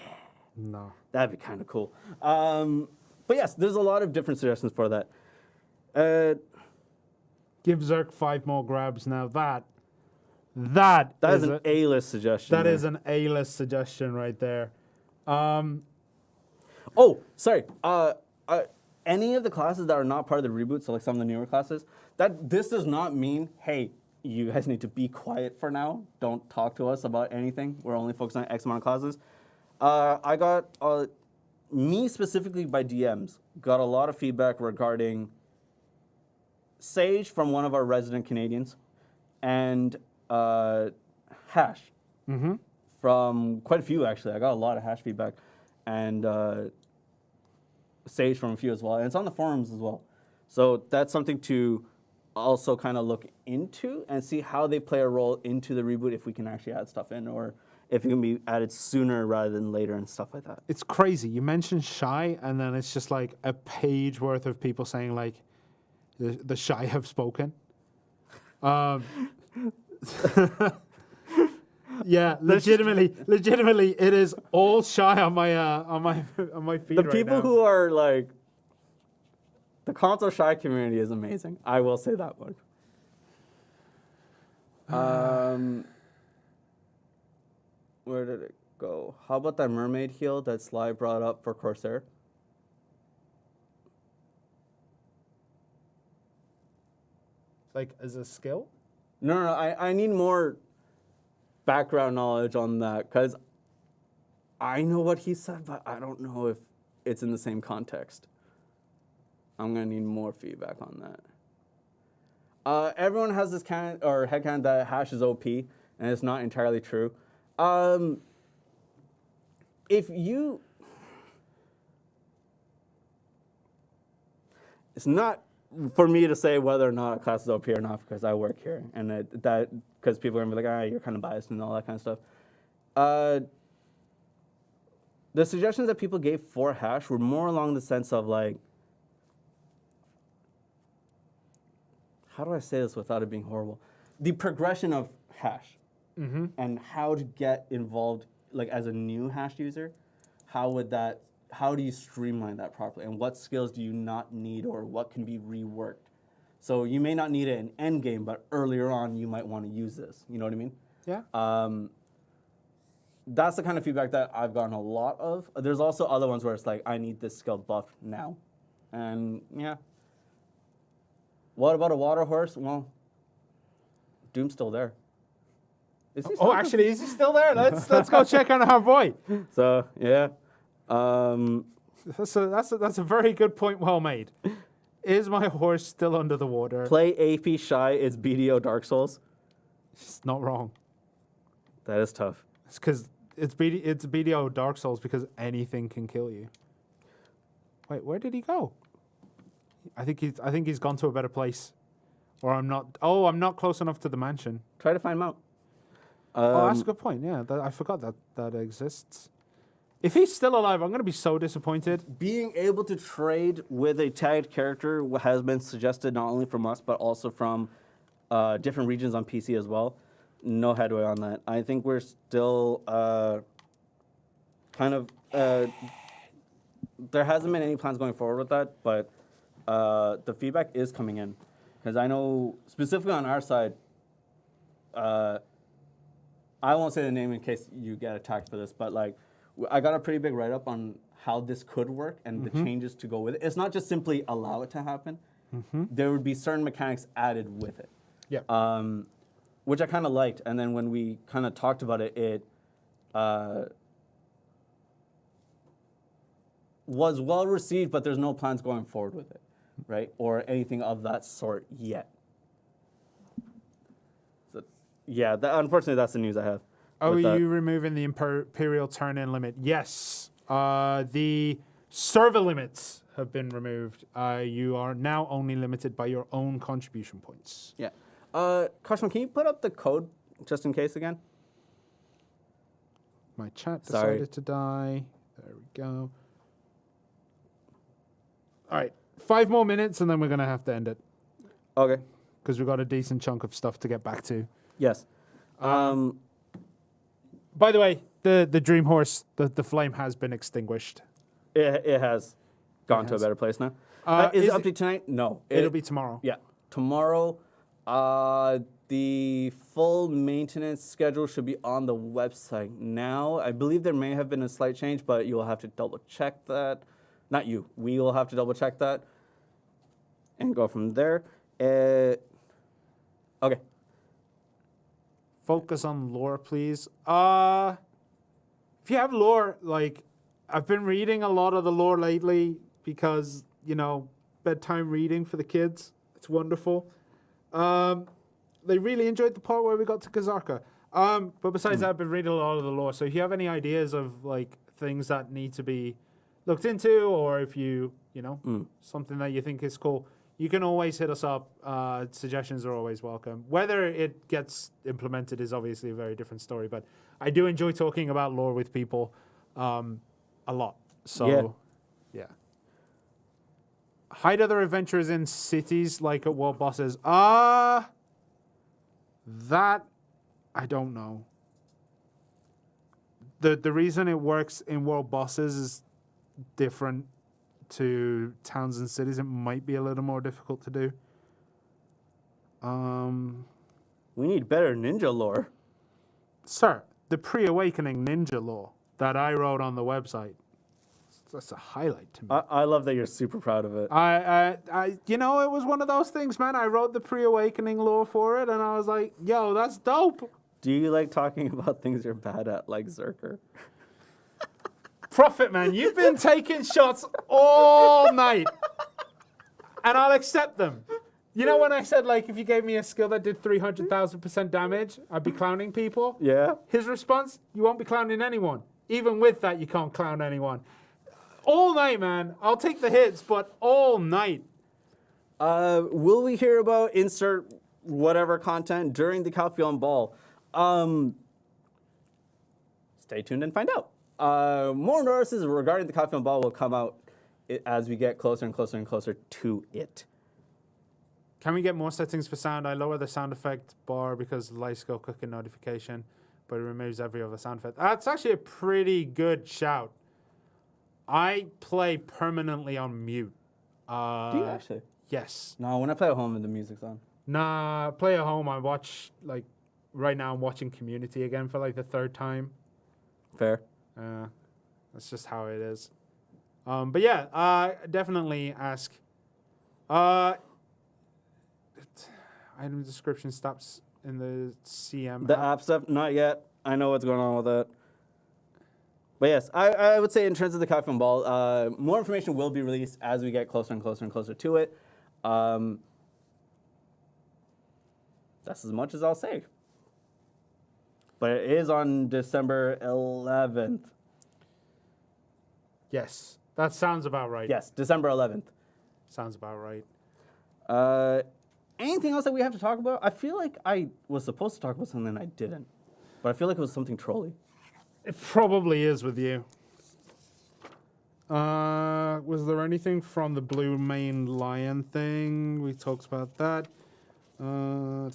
No. That'd be kind of cool. But yes, there's a lot of different suggestions for that. Give Zerk 5 more grabs now. That is an A-list suggestion. That there. is an A-list suggestion right there. Oh, sorry. any of the classes that are not part of the reboot, so like some of the newer classes, that this does not mean, hey, you guys need to be quiet for now. Don't talk to us about anything. We're only focused on X amount of classes. I got, me specifically by DMs, got a lot of feedback regarding Sage from one of our resident Canadians and Hash from quite a few, actually. I got a lot of Hash feedback. And Sage from a few as well. And it's on the forums as well. So that's something to also kind of look into and see how they play a role into the reboot, if we can actually add stuff in, or if it can be added sooner rather than later and stuff like that. It's crazy. You mentioned Shy, and then it's just like a page worth of people saying like, the Shy have spoken. Yeah, legitimately, it is all Shy on my feed. The right people now. who are like, the console Shy community is amazing. I will say that much. Where did it go? How about that mermaid heal that Sly brought up for Corsair? Like as a skill. No, I need more background knowledge on that, because I know what he said, but I don't know if it's in the same context. I'm gonna need more feedback on that. Everyone has this headcanon that Hash is OP, and it's not entirely true. It's not for me to say whether or not a class is OP or not, because I work here, and because people are gonna be like, you're kind of biased and all that kind of stuff. The suggestions that people gave for Hash were more along the sense of like, how do I say this without it being horrible? The progression of Hash and how to get involved, like as a new Hash user, how do you streamline that properly? And what skills do you not need, or what can be reworked? So you may not need it in endgame, but earlier on you might want to use this. You know what I mean? Yeah. That's the kind of feedback that I've gotten a lot of. There's also other ones where it's like, I need this skill buffed now. And yeah. What about a water horse? Well, Doom's still there. Is he still there? Actually, is he still there? Let's go check on our boy. So yeah. That's a very good point. Well made. Is my horse still under the water? Play AP Shy is BDO Dark Souls. It's not wrong. That is tough. It's because it's BDO Dark Souls, because anything can kill you. Wait, where did he go? I think he's gone to a better place. Or I'm not. Oh, I'm not close enough to the mansion. Try to find him out. That's a good point. Yeah, I forgot that exists. If he's still alive, I'm going to be so disappointed. Being able to trade with a tagged character has been suggested not only from us, but also from different regions on PC as well. No headway on that. I think we're still there hasn't been any plans going forward with that, but the feedback is coming in. Because I know, specifically on our side, I won't say the name in case you get attacked for this, but like, I got a pretty big write-up on how this could work and the changes to go with it. It's not just simply allow it to happen. There would be certain mechanics added with it. Yeah. Which I kind of liked. And then when we kind of talked about it, it was well received, but there's no plans going forward with it, right? Or anything of that sort yet. So, yeah, unfortunately, that's the news I have. Are you removing the Imperial turn-in limit? Yes. The server limits have been removed. You are now only limited by your own contribution points. Yeah. Kashman, can you put up the code just in case again? My chat decided to die. There we go. All right. 5 more minutes, and then we're going to have to end it. Okay. Because we've got a decent chunk of stuff to get back to. Yes. By the way, the Dream Horse, the flame has been extinguished. It has gone to a better place now. Is it update tonight? No. It'll be tomorrow. Yeah. Tomorrow, the full maintenance schedule should be on the website now. I believe there may have been a slight change, but you'll have to double check that. Not you. We will have to double check that and go from there. Okay. Focus on lore, please. If you have lore, like, I've been reading a lot of the lore lately because, you know, bedtime reading for the kids. It's wonderful. They really enjoyed the part where we got to Kazarka. But besides that, I've been reading a lot of the lore. So if you have any ideas of, like, things that need to be looked into, or if you know, something that you think is cool, you can always hit us up. Suggestions are always welcome. Whether it gets implemented is obviously a very different story, but I do enjoy talking about lore with people a lot. So, yeah. Hide other adventurers in cities like at world bosses. That I don't know. The reason it works in world bosses is different to towns and cities. It might be a little more difficult to do. We need better ninja lore. Sir, the pre-awakening ninja lore that I wrote on the website. That's a highlight to me. I love that you're super proud of it. I you know, it was one of those things, man. I wrote the pre-awakening lore for it, and I was like, yo, that's dope. Do you like talking about things you're bad at, like Zerker? Prophet, man, you've been taking shots all night, and I'll accept them. You know when I said, like, if you gave me a skill that did 300,000% damage, I'd be clowning people? Yeah. His response, you won't be clowning anyone. Even with that, you can't clown anyone. All night, man. I'll take the hits, but all night. Will we hear about insert whatever content during the Calpheon Ball? Stay tuned and find out. More notices regarding the Calpheon Ball will come out as we get closer and closer and closer to it. Can we get more settings for sound? I lower the sound effect bar because of the light skill cooking notification, but it removes every other sound effect. That's actually a pretty good shout. I play permanently on mute. Do you actually? Yes. No, when I play at home, the music's on. Nah, play at home. I watch, like, right now I'm watching Community again for, like, the third time. Fair. That's just how it is. But yeah, definitely ask. Item description stops in the CM. The app stuff, not yet. I know what's going on with it. But yes, I would say in terms of the Calpheon Ball, more information will be released as we get closer and closer and closer to it. That's as much as I'll say. But it is on December 11th. Yes, that sounds about right. Yes, December 11th. Sounds about right. Anything else that we have to talk about? I feel like I was supposed to talk about something and I didn't. But I feel like it was something trolly. It probably is with you. Was there anything from the Blue Mane Lion thing? We talked about that. Then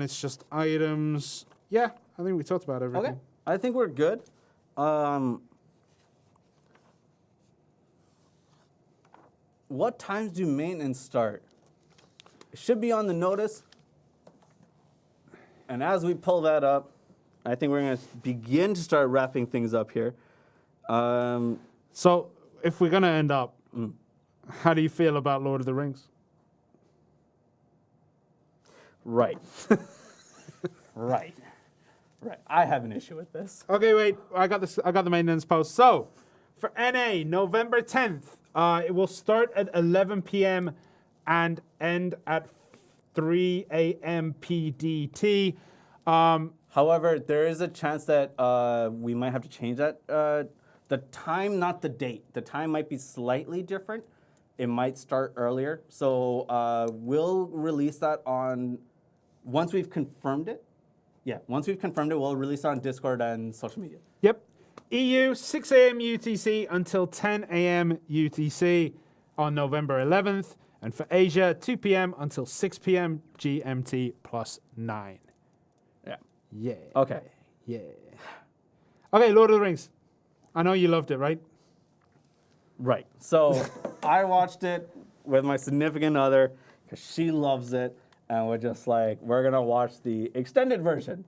it's just items. Yeah, I think we talked about everything. Okay, I think we're good. What times do maintenance start? It should be on the notice. And as we pull that up, I think we're going to begin to start wrapping things up here. So, if we're going to end up, how do you feel about Lord of the Rings? Right. Right. I have an issue with this. Okay, wait. I got the maintenance post. So, for NA, November 10th, it will start at 11 p.m. and end at 3 a.m. PDT. However, there is a chance that we might have to change that. The time, not the date. The time might be slightly different. It might start earlier. So we'll release that once we've confirmed it. Yeah, once we've confirmed it, we'll release it on Discord and social media. Yep. EU, 6 a.m. UTC until 10 a.m. UTC on November 11th. And for Asia, 2 p.m. until 6 p.m. GMT plus 9. Yeah. Yeah. Okay. Yeah. Okay, Lord of the Rings. I know you loved it, right? Right. So I watched it with my significant other because she loves it. And we're just like, we're going to watch the extended version.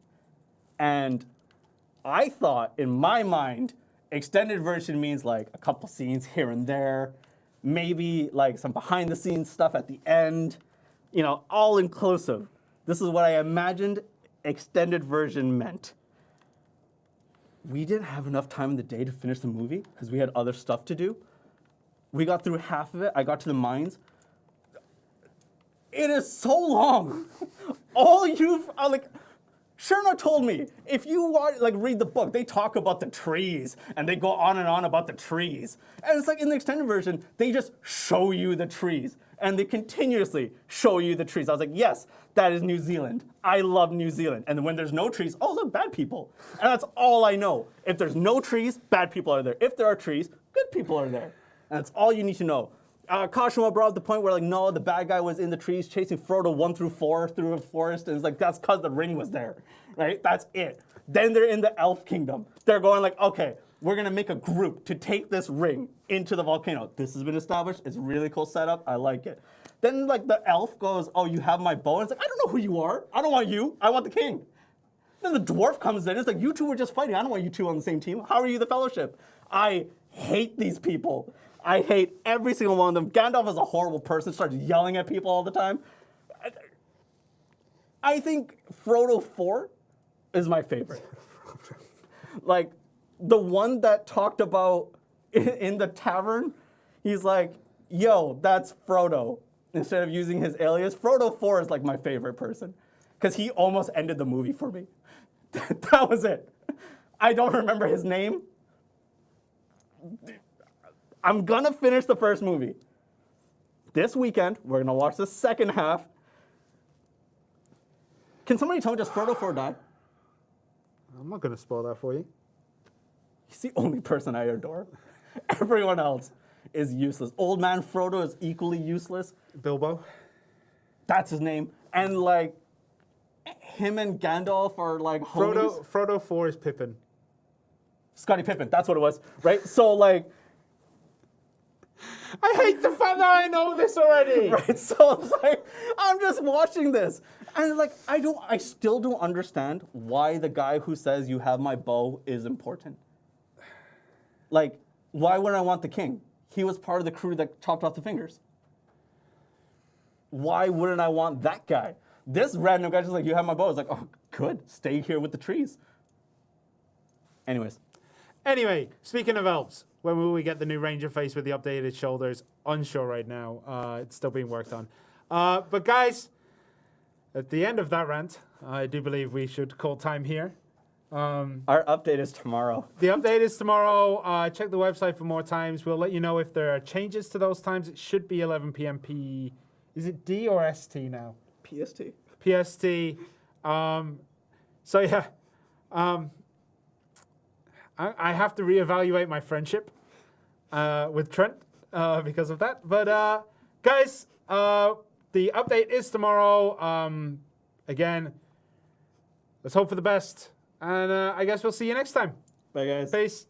And I thought, in my mind, Extended version means like a couple scenes here and there, maybe like some behind the scenes stuff at the end, you know, all inclusive. This is what I imagined extended version meant. We didn't have enough time in the day to finish the movie because we had other stuff to do. We got through half of it. I got to the mines. It is so long. All you've like, Shirna told me if you want, like, read the book, they talk about the trees and they go on and on about the trees. And it's like in the extended version, they just show you the trees and they continuously show you the trees. I was like, yes, that is New Zealand. I love New Zealand. And when there's no trees, oh look, bad people. And that's all I know. If there's no trees, bad people are there. If there are trees, good people are there. And that's all you need to know. Kashima brought up the point where, like, no, the bad guy was in the trees chasing Frodo 1 through 4 through a forest, and it's like, that's because the ring was there, right? That's it. Then they're in the Elf Kingdom. They're going like, okay, we're going to make a group to take this ring into the volcano. This has been established. It's a really cool setup. I like it. Then, like, the elf goes, oh, you have my bow? And it's like, I don't know who you are. I don't want you. I want the king. Then the dwarf comes in. It's like, you two were just fighting. I don't want you two on the same team. How are you the fellowship? I hate these people. I hate every single one of them. Gandalf is a horrible person, starts yelling at people all the time. I think Frodo 4 is my favorite. Like, the one that talked about in the tavern, he's like, yo, that's Frodo. Instead of using his alias, Frodo 4 is like my favorite person. Because he almost ended the movie for me. That was it. I don't remember his name. I'm gonna finish the first movie. This weekend, we're gonna watch the second half. Can somebody tell me, does Frodo 4 die? I'm not gonna spoil that for you. He's the only person I adore. Everyone else is useless. Old man Frodo is equally useless. Bilbo. That's his name. And like, him and Gandalf are like homies. Frodo 4 is Pippin. Scottie Pippen, that's what it was, right? So like, I hate the fact that I know this already. right? So it's like, I'm just watching this. And like, I still don't understand why the guy who says you have my bow is important. Like, why would I want the king? He was part of the crew that chopped off the fingers. Why wouldn't I want that guy? This random guy just like, you have my bow. It's like, oh, good, stay here with the trees. Anyway, speaking of elves, when will we get the new ranger face with the updated shoulders? Unsure right now. It's still being worked on. But guys, at the end of that rant, I do believe we should call time here. Our update is tomorrow. The update is tomorrow. Check the website for more times. We'll let you know if there are changes to those times. It should be 11 p.m. P. Is it D or ST now? PST. PST. So yeah, I have to reevaluate my friendship with Trent because of that. But guys, the update is tomorrow. Again, let's hope for the best. And I guess we'll see you next time. Bye, guys. Peace.